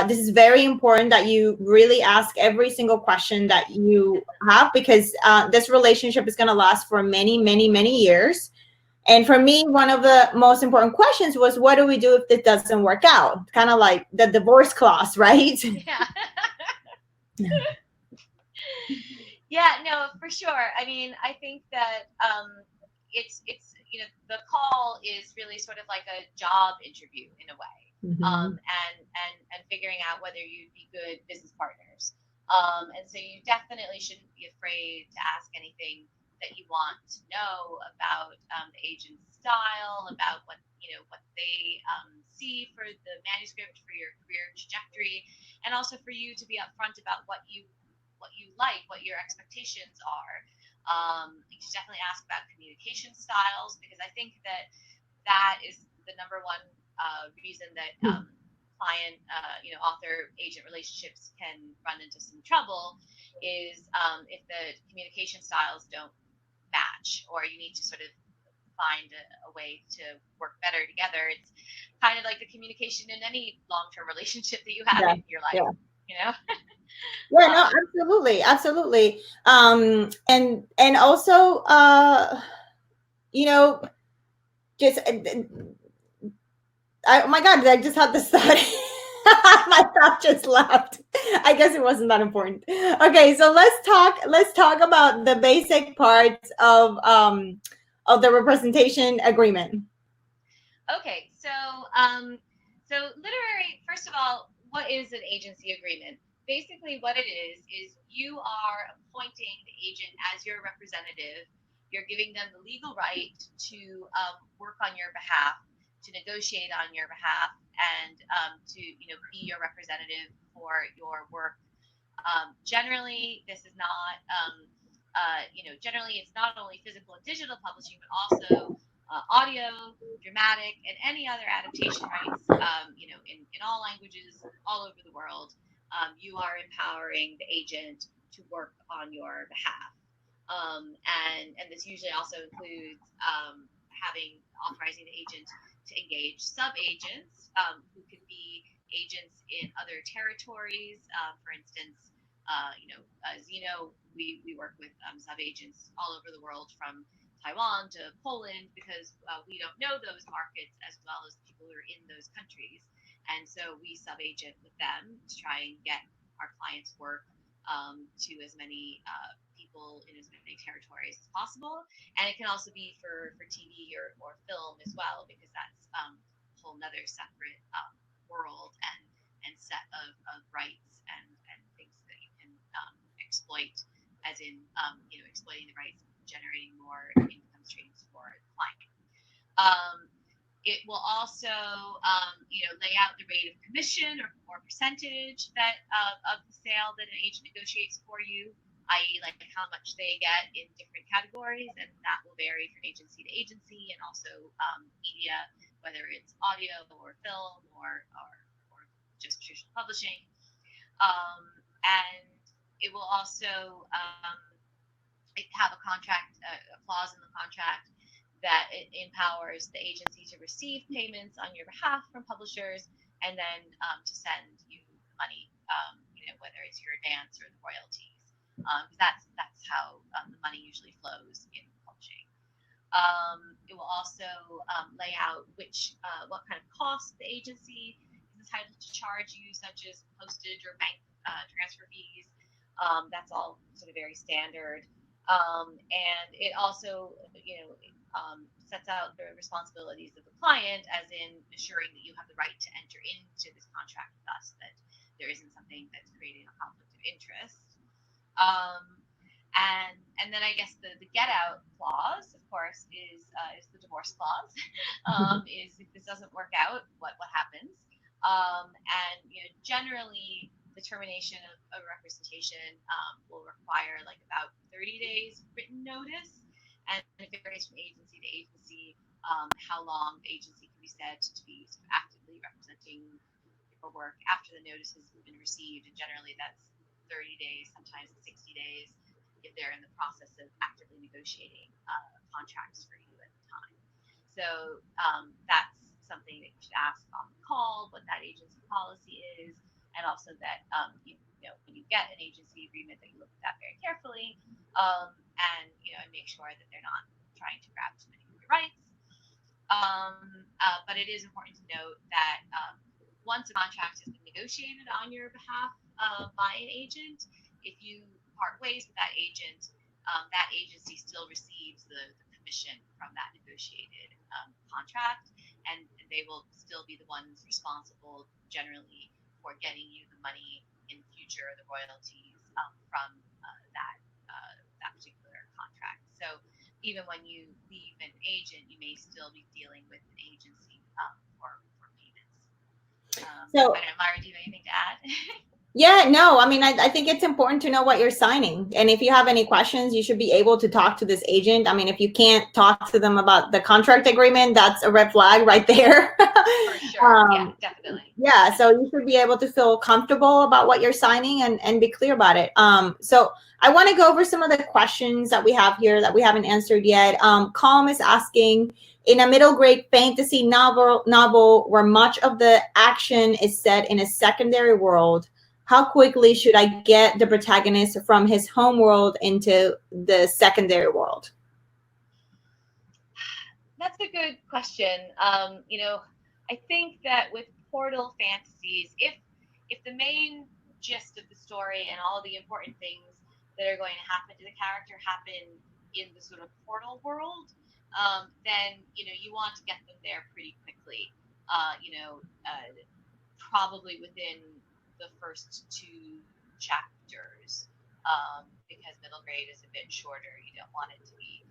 This is very important that you really ask every single question that you have, because this relationship is going to last for many, many, many years. And for me, one of the most important questions was, what do we do if it doesn't work out? Kind of like the divorce clause, right? Yeah. Yeah, no, for sure. I mean, I think that it's the call is really sort of like a job interview in a way, and figuring out whether you'd be good business partners. And so you definitely shouldn't be afraid to ask anything that you want to know about the agent's style, about what they see for the manuscript, for your career trajectory, and also for you to be upfront about what you like, what your expectations are. You should definitely ask about communication styles, because I think that is the number one reason that client, author agent relationships can run into some trouble, is if the communication styles don't match, or you need to sort of find a way to work better together. It's kind of like the communication in any long-term relationship that you have in your life, Yeah, no, absolutely, absolutely. And also, just oh my God, I just had this thought. My thought just left. I guess it wasn't that important. Okay, so let's talk about the basic parts of the representation agreement. Okay, so literary. First of all, what is an agency agreement? Basically, what it is you are appointing the agent as your representative. You're giving them the legal right to work on your behalf, to negotiate on your behalf, and to be your representative for your work. Generally, this is not generally it's not only physical and digital publishing, but also audio, dramatic, and any other adaptation rights, in all languages, all over the world. You are empowering the agent to work on your behalf. And this usually also includes authorizing the agent to engage sub-agents, who could be agents in other territories. For instance, Zeno, we work with sub-agents all over the world, from Taiwan to Poland, because we don't know those markets as well as people who are in those countries. And so we sub-agent with them to try and get our clients' work to as many people in as many territories as possible. And it can also be for TV or film as well, because that's a whole nother separate world and set of rights and things that you can exploit, as in exploiting the rights, generating more income streams for the client. It will also lay out the rate of commission or percentage that of the sale that an agent negotiates for you, i.e. like how much they get in different categories, and that will vary from agency to agency, and also media, whether it's audio or film or just traditional publishing. And it will also have a contract, a clause in the contract that it empowers the agency to receive payments on your behalf from publishers, and then to send you money, whether it's your advance or the royalties. That's how the money usually flows in publishing. It will also lay out what kind of costs the agency is entitled to charge you, such as postage or bank transfer fees. That's all sort of very standard. And it also, sets out the responsibilities of the client, as in assuring that you have the right to enter into this contract with us, that there isn't something that's creating a conflict of interest. And then I guess the get out clause, of course, is the divorce clause. Is if this doesn't work out, what happens? And generally, the termination of representation will require like about 30 days written notice, and it varies from agency to agency how long the agency can be said to be sort of actively representing your work after the notice has been received. And generally, that's 30 days, sometimes 60 days, if they're in the process of actively negotiating contracts for you at the time. So that's something that you should ask on the call, what that agency policy is, and also that when you get an agency agreement, that you look at that very carefully, and make sure that they're not trying to grab too many of your rights. But it is important to note that once a contract has been negotiated on your behalf by an agent, if you part ways with that agency still receives the commission from that negotiated contract, and they will still be the ones responsible generally for getting you the money in the future, the royalties from that particular contract. So even when you leave an agent, you may still be dealing with an agency for payments. So, I don't know, Mayra, do you have anything to add? yeah, no, I mean, I think it's important to know what you're signing. And if you have any questions, you should be able to talk to this agent. I mean, if you can't talk to them about the contract agreement, that's a red flag right there. For sure. Yeah, definitely. Yeah, so you should be able to feel comfortable about what you're signing and be clear about it. So I want to go over some of the questions that we have here that we haven't answered yet. Calm is asking, in a middle grade fantasy novel where much of the action is set in a secondary world, how quickly should I get the protagonist from his home world into the secondary world? That's a good question. I think that with portal fantasies, if the main gist of the story and all the important things that are going to happen to the character happen in the sort of portal world, then you want to get them there pretty quickly. Probably within the first 2 chapters, because middle grade is a bit shorter. You don't want it to be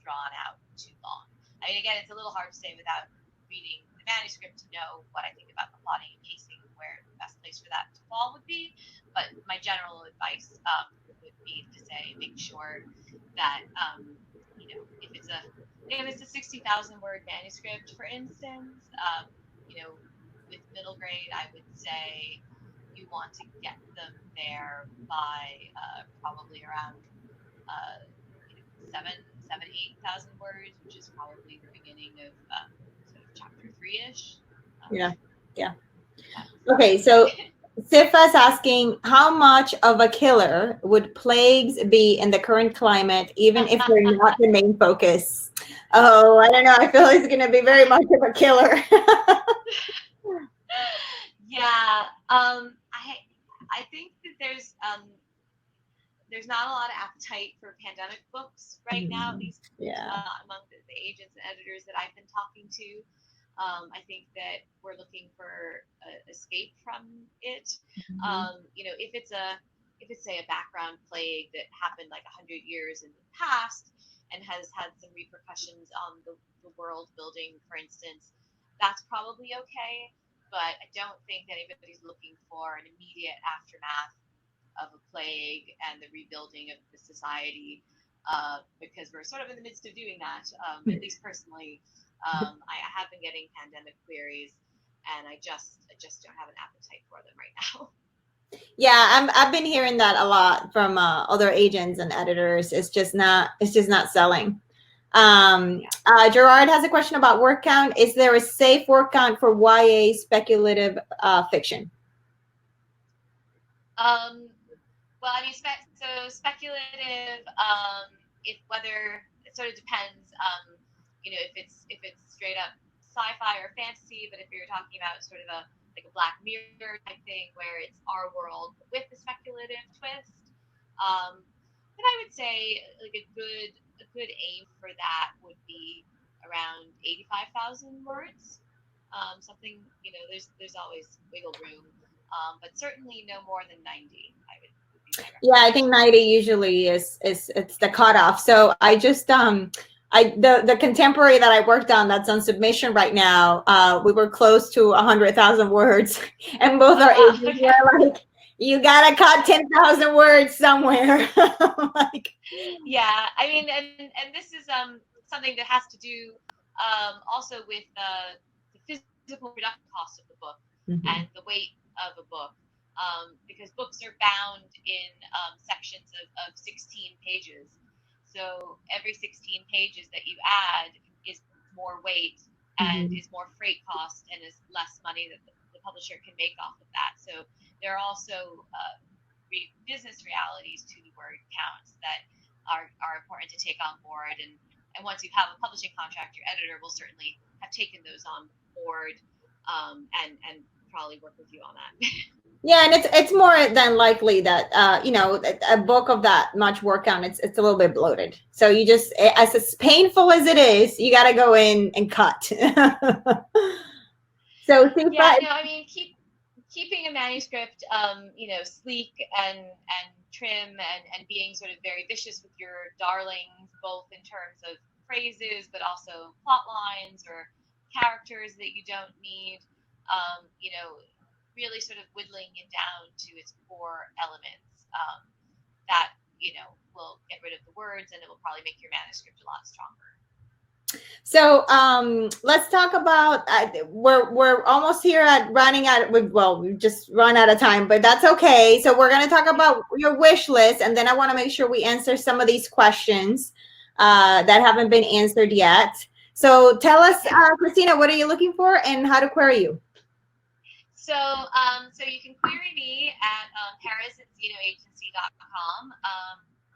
drawn out too long. I mean, again, it's a little hard to say without reading the manuscript to know what I think about the plotting and pacing, where the best place for that to fall would be. But my general advice would be to say, make sure that if it's a 60,000 word manuscript, for instance, with middle grade, I would say you want to get them there by probably around 8,000 words, which is probably the beginning of sort of chapter 3-ish. Yeah. Okay, so Sifa's asking, how much of a killer would plagues be in the current climate, even if they're not the main focus? Oh, I don't know. I feel it's going to be very much of a killer. Yeah, I think that there's not a lot of appetite for pandemic books right now, at least among the agents and editors that I've been talking to. I think that we're looking for escape from it. If it's say a background plague that happened like 100 years in the past and has had some repercussions on the world building, for instance, that's probably okay. But I don't think that anybody's looking for an immediate aftermath of a plague and the rebuilding of the society, because we're sort of in the midst of doing that. At least personally, I have been getting pandemic queries, and I just don't have an appetite for them right now. Yeah, I've been hearing that a lot from other agents and editors. It's just not selling. Gerard has a question about word count. Is there a safe word count for YA speculative fiction? Well, I mean, so speculative. If whether it sort of depends. If it's straight up sci-fi or fantasy, but if you're talking about sort of a Black Mirror type thing where it's our world with the speculative twist, then I would say like a good aim for that would be around 85,000 words. Something there's always wiggle room, but certainly no more than 90. Would be my Yeah, I think 90 usually is it's the cutoff. So I just the contemporary that I worked on that's on submission right now, we were close to 100,000 words, and both our agents were like, "You gotta cut 10,000 words somewhere." Like, yeah, I mean, and this is something that has to do also with the physical production cost of the book and the weight of a book. Because books are bound in sections of 16 pages. So every 16 pages that you add is more weight and is more freight cost and is less money that the publisher can make off of that. So there are also business realities to the word counts that are important to take on board. And once you have a publishing contract, your editor will certainly have taken those on board and probably work with you on that. yeah, and it's more than likely that a book of that much work count, it's a little bit bloated. So you just, as painful as it is, you got to go in and cut. So yeah, no, I mean keeping a manuscript, sleek and trim and being sort of very vicious with your darlings, both in terms of phrases, but also plot lines or characters that you don't need. Really sort of whittling it down to its core elements that will get rid of the words, and it will probably make your manuscript a lot stronger. So let's talk about we're almost here at running out. We've just run out of time, but that's okay. So we're going to talk about your wish list, and then I want to make sure we answer some of these questions that haven't been answered yet. So tell us, Kristina, what are you looking for, and how to query you? So you can query me at Perez@ZenoAgency.com.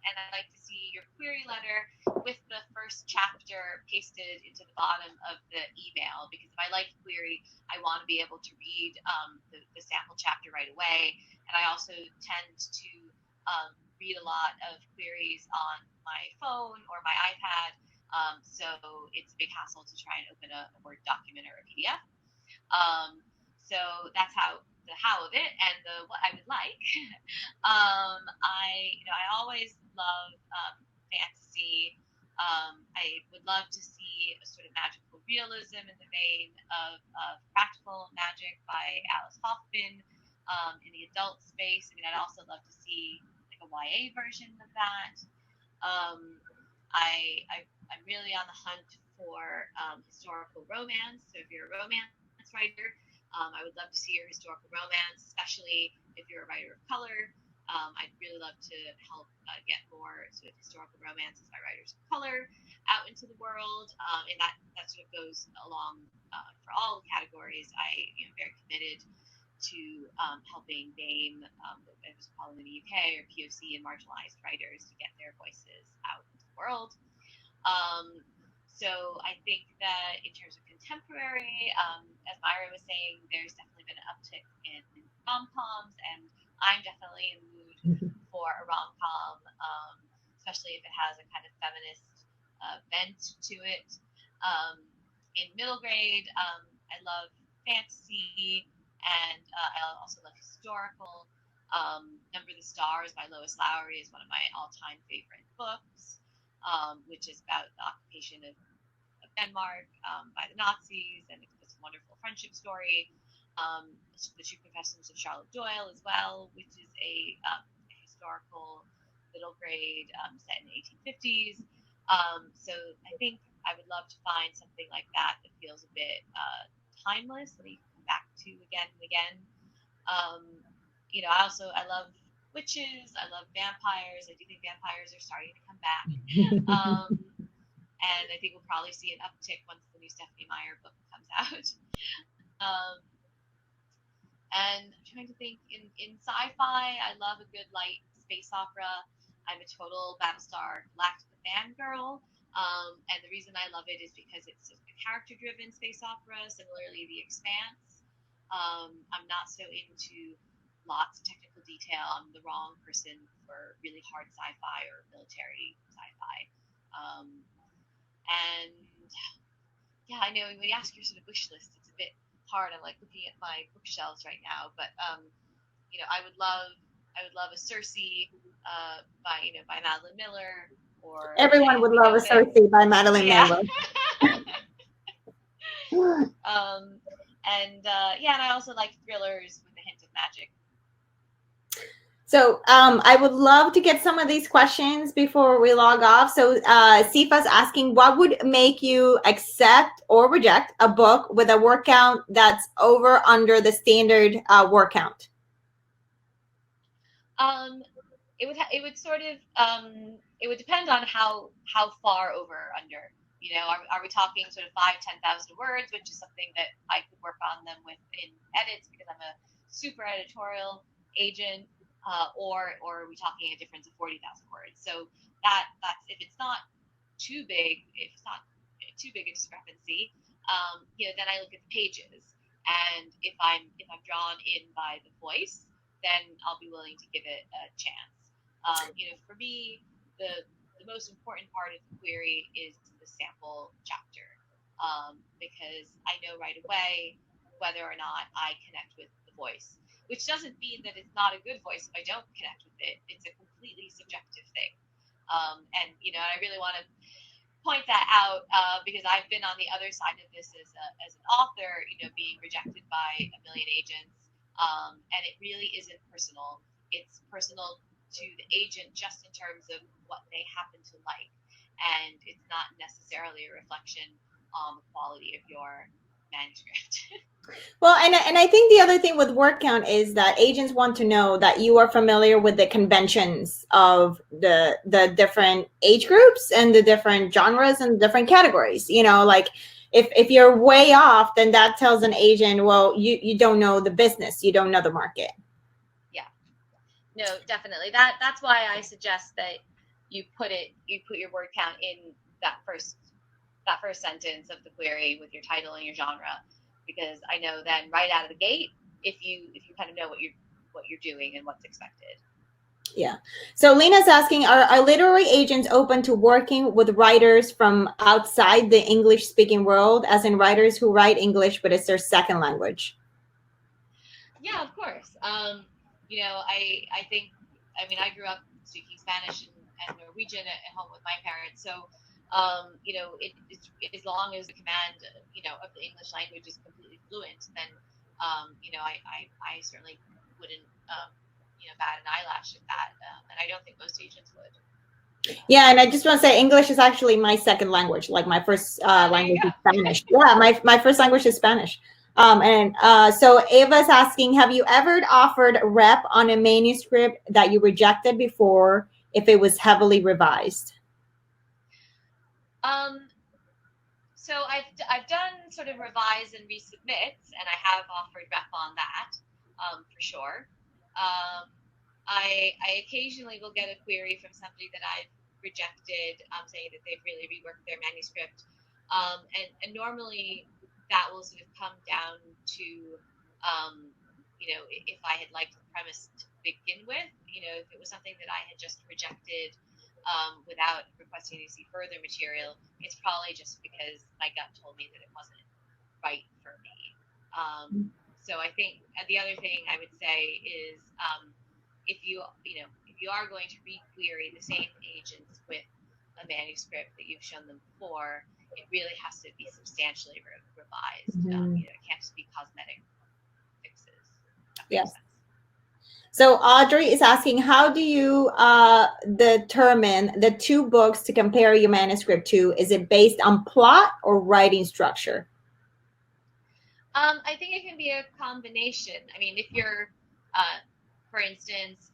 And I'd like to see your query letter with the first chapter pasted into the bottom of the email, because if I like query, I want to be able to read the sample chapter right away. And I also tend to read a lot of queries on my phone or my iPad, so it's a big hassle to try and open a Word document or a PDF. So that's the how of it, and the what I would like. I always love fantasy. I would love to see a sort of magical realism in the vein of Practical Magic by Alice Hoffman in the adult space. I mean, I'd also love to see like a YA version of that. I'm really on the hunt for historical romance. So if you're a romance writer, I would love to see your historical romance, especially if you're a writer of color. I'd really love to help get more sort of historical romances by writers of color out into the world, and that sort of goes along for all categories. I am very committed to helping BAME, as it's called in the UK, or POC and marginalized writers, to get their voices out into the world. So I think that in terms of contemporary, as Mayra was saying, there's definitely been an uptick in rom-coms, and I'm definitely in the mood for a rom-com, especially if it has a kind of feminist bent to it. In middle grade, I love fantasy, and I also love historical. Number the Stars by Lois Lowry is one of my all-time favorite books. Which is about the occupation of Denmark by the Nazis, and it's a wonderful friendship story. The True Confessions of Charlotte Doyle as well, which is a historical middle grade set in the 1850s. So I think I would love to find something like that feels a bit timeless that you can come back to again and again. I love witches. I love vampires. I do think vampires are starting to come back. and I think we'll probably see an uptick once the new Stephanie Meyer book comes out. And I'm trying to think, in sci-fi, I love a good light space opera. I'm a total Battlestar Galactica fangirl. And the reason I love it is because it's a character-driven space opera, similarly The Expanse. I'm not so into lots of technical detail. I'm the wrong person for really hard sci-fi or military sci-fi. And yeah, I know when you ask your sort of wish list, it's a bit hard. I'm like looking at my bookshelves right now, but I would love a Circe by Madeline Miller, or Everyone would love a Cuevas. Circe by Madeline Miller. And I also like thrillers with a hint of magic. So I would love to get some of these questions before we log off. So Sifa's asking, what would make you accept or reject a book with a word count that's under the standard word count? It would depend on how far over or under. Are we talking sort of 5,000-10,000 words, which is something that I could work on them with in edits because I'm a super editorial agent, or are we talking a difference of 40,000 words? So that's if it's not too big, if it's not too big a discrepancy, then I look at the pages, and if I'm drawn in by the voice, then I'll be willing to give it a chance. For me, the most important part of the query is the sample chapter, because I know right away whether or not I connect with the voice, which doesn't mean that it's not a good voice if I don't connect with it. It's a completely subjective thing. And I really want to point that out, because I've been on the other side of this as an author, being rejected by a million agents. And it really isn't personal. It's personal to the agent just in terms of what they happen to like. And it's not necessarily a reflection on the quality of your manuscript. Well, and I think the other thing with word count is that agents want to know that you are familiar with the conventions of the different age groups and the different genres and different categories. Like if you're way off, then that tells an agent, well, you don't know the business, you don't know the market. Yeah, no, definitely. That's why I suggest that you put your word count in that first sentence of the query with your title and your genre, because I know then right out of the gate if you kind of know what you're doing and what's expected. Yeah. So Lena's asking, are literary agents open to working with writers from outside the English speaking world, as in writers who write English but it's their second language? Yeah, of course. I grew up speaking Spanish and Norwegian at home with my parents. So, as long as the command, of the English language is completely fluent, then, I certainly wouldn't, bat an eyelash at that. And I don't think most agents would. Yeah, and I just want to say English is actually my second language. Like my first language is Spanish. Yeah, my first language is Spanish. So Ava's asking, have you ever offered rep on a manuscript that you rejected before if it was heavily revised? So I've done sort of revise and resubmits, and I have offered rep on that, for sure. I occasionally will get a query from somebody that I've rejected, saying that they've really reworked their manuscript, and normally that will sort of come down to, if I had liked the premise to begin with, if it was something that I had just rejected without requesting to see further material, it's probably just because my gut told me that it wasn't right for me. So I think the other thing I would say is, if you are going to re-query the same agents with a manuscript that you've shown them before, it really has to be substantially revised. Mm-hmm. It can't just be cosmetic fixes. Yes. So Audrey is asking, how do you determine the two books to compare your manuscript to? Is it based on plot or writing structure? I think it can be a combination. I mean, if you're, for instance,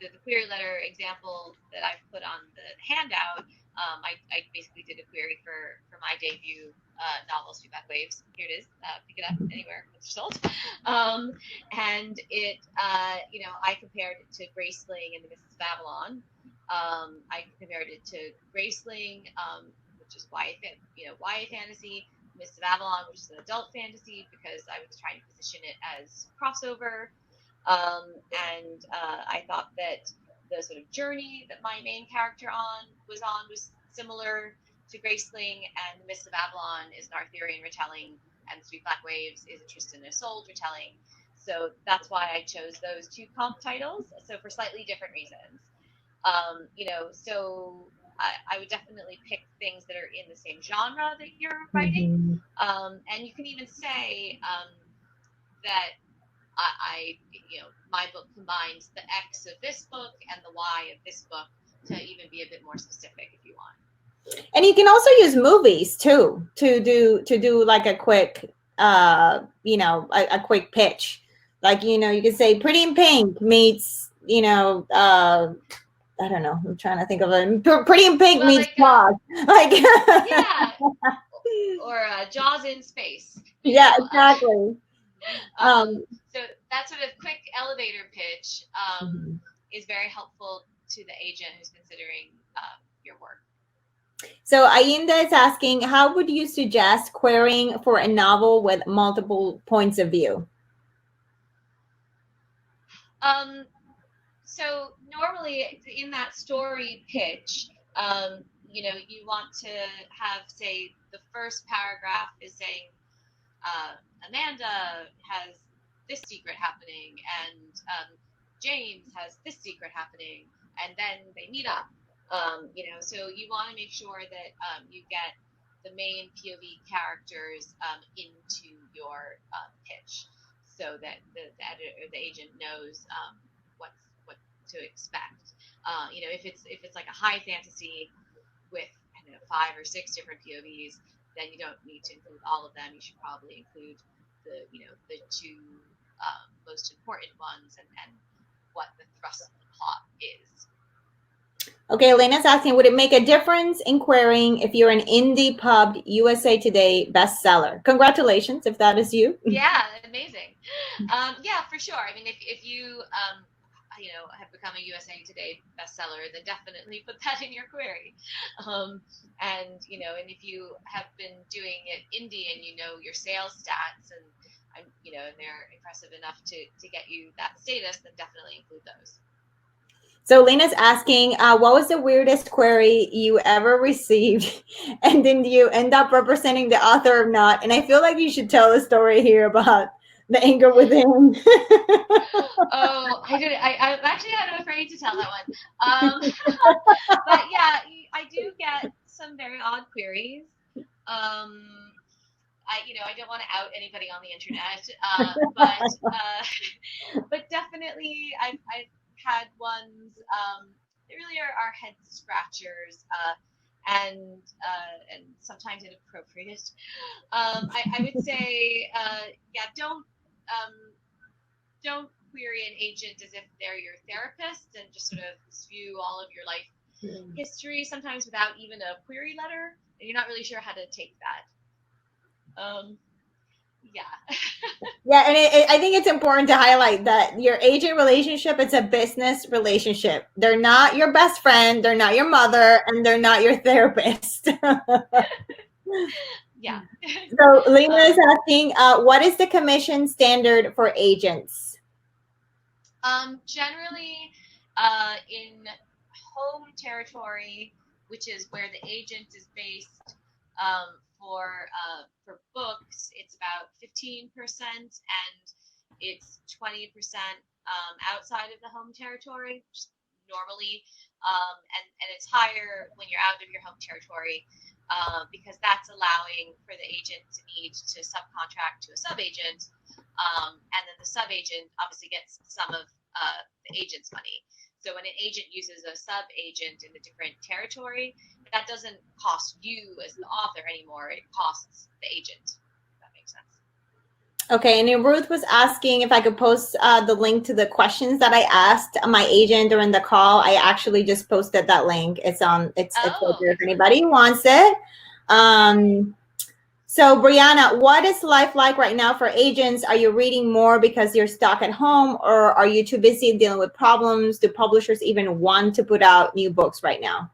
with the query letter example that I've put on the handout, I basically did a query for my debut novel, Sweetback Waves. Here it is. Pick it up anywhere it's sold. And it, I compared it to Graceling and the Mrs. Babylon. I compared it to Graceling, which is YA fantasy, Mrs. Babylon, which is an adult fantasy, because I was trying to position it as crossover. And I thought that the sort of journey that my main character was similar to Graceling, and Miss of Avalon is an Arthurian retelling, and Sweetback Waves is a Tristan and Isolde retelling. So that's why I chose those two comp titles, so for slightly different reasons. So I would definitely pick things that are in the same genre that you're writing. And you can even say that my book combines the X of this book and the Y of this book, to even be a bit more specific if you want. And you can also use movies too to do like a quick a quick pitch. Like, you can say Pretty in Pink meets, I don't know, I'm trying to think of it. Pretty in Pink meets Jaws. Yeah. Or Jaws in space. Yeah, exactly. So that sort of quick elevator pitch is very helpful to the agent who's considering your work. So Ayinda is asking, how would you suggest querying for a novel with multiple points of view? So normally in that story pitch, you want to have, say, the first paragraph is saying, Amanda has this secret happening, and James has this secret happening, and then they meet up. So you want to make sure that you get the main POV characters into your pitch, so that the editor or the agent knows what to expect. If it's like a high fantasy with 5 or 6 different POVs, then you don't need to include all of them. You should probably include the 2 most important ones and what the thrust of the plot is. Okay, Elena's asking, would it make a difference in querying if you're an indie pub USA Today bestseller? Congratulations, if that is you. Yeah, amazing. Yeah, for sure. I mean, if you have become a USA Today bestseller, then definitely put that in your query. And if you have been doing it indie and your sales stats and they're impressive enough to get you that status, then definitely include those. So Lena's asking, what was the weirdest query you ever received? And then you end up representing the author or not? And I feel like you should tell a story here about the anger within. Oh, I did. I'm actually kind of afraid to tell that one. But yeah, I do get some very odd queries. I don't want to out anybody on the internet, but definitely I've had ones that really are head scratchers and sometimes inappropriate. I would say, don't query an agent as if they're your therapist and just sort of spew all of your life history, sometimes without even a query letter, and you're not really sure how to take that. Yeah, and I think it's important to highlight that your agent relationship is a business relationship. They're not your best friend, they're not your mother, and they're not your therapist. Yeah. So Lena is asking, what is the commission standard for agents? Generally, in home territory, which is where the agent is based, for books, it's about 15%, and it's 20% outside of the home territory, normally, and it's higher when you're out of your home territory, because that's allowing for the agent to need to subcontract to a sub-agent, and then the sub-agent obviously gets some of the agent's money. So when an agent uses a sub-agent in a different territory, that doesn't cost you as the author anymore. It costs the agent. If that makes sense. Okay, and then Ruth was asking if I could post the link to the questions that I asked my agent during the call. I actually just posted that link. It's right Oh, there if excellent. anybody wants it. So Brianna, what is life like right now for agents? Are you reading more because you're stuck at home, or are you too busy dealing with problems? Do publishers even want to put out new books right now?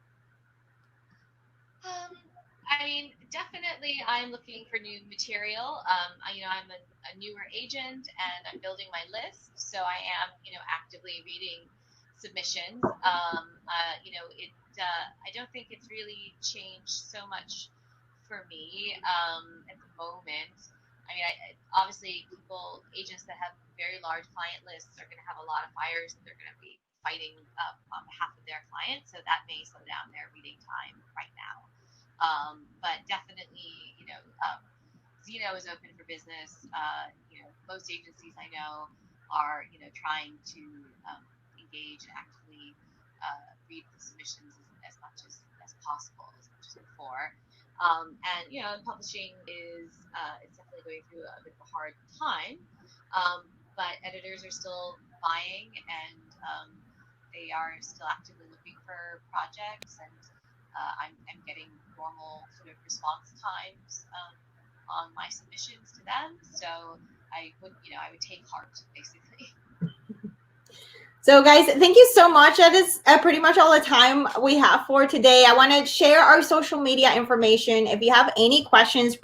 I mean, definitely I'm looking for new material. I'm a newer agent and I'm building my list. So I am, actively reading submissions. I don't think it's really changed so much for me at the moment. I mean, obviously agents that have very large client lists are going to have a lot of fires that they're going to be fighting on behalf of their clients. So that may slow down their reading time right now. But definitely, Zeno is open for business. Most agencies I know are, trying to engage and actively read the submissions as much as possible, as much as before. And publishing it's definitely going through a bit of a hard time. But editors are still buying and they are still actively looking for projects and I'm getting normal sort of response times on my submissions to them. So I would take heart basically. So guys, thank you so much. That is pretty much all the time we have for today. I want to share our social media information. If you have any questions,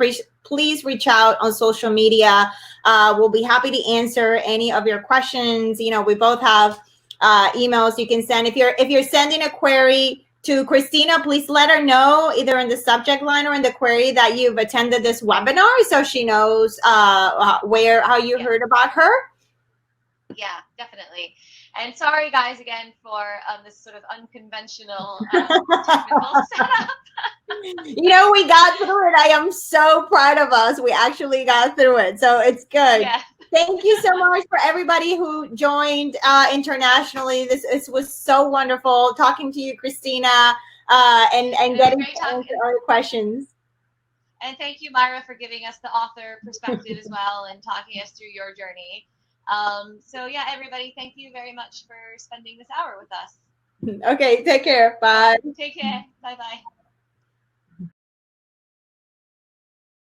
please reach out on social media. We'll be happy to answer any of your questions. We both have emails you can send. If you're sending a query to Kristina, please let her know either in the subject line or in the query that you've attended this webinar, so she knows how you heard about her. Yeah, definitely. And sorry, guys, again for this sort of unconventional technical setup. We got through it. I am so proud of us. We actually got through it. So it's good. Yeah. Thank you so much for everybody who joined internationally. This was so wonderful talking to you, Kristina, and getting to answer our questions. And thank you, Mayra, for giving us the author perspective as well and talking us through your journey. So yeah, everybody, thank you very much for spending this hour with us. Okay, take care. Bye. Take care. Bye-bye.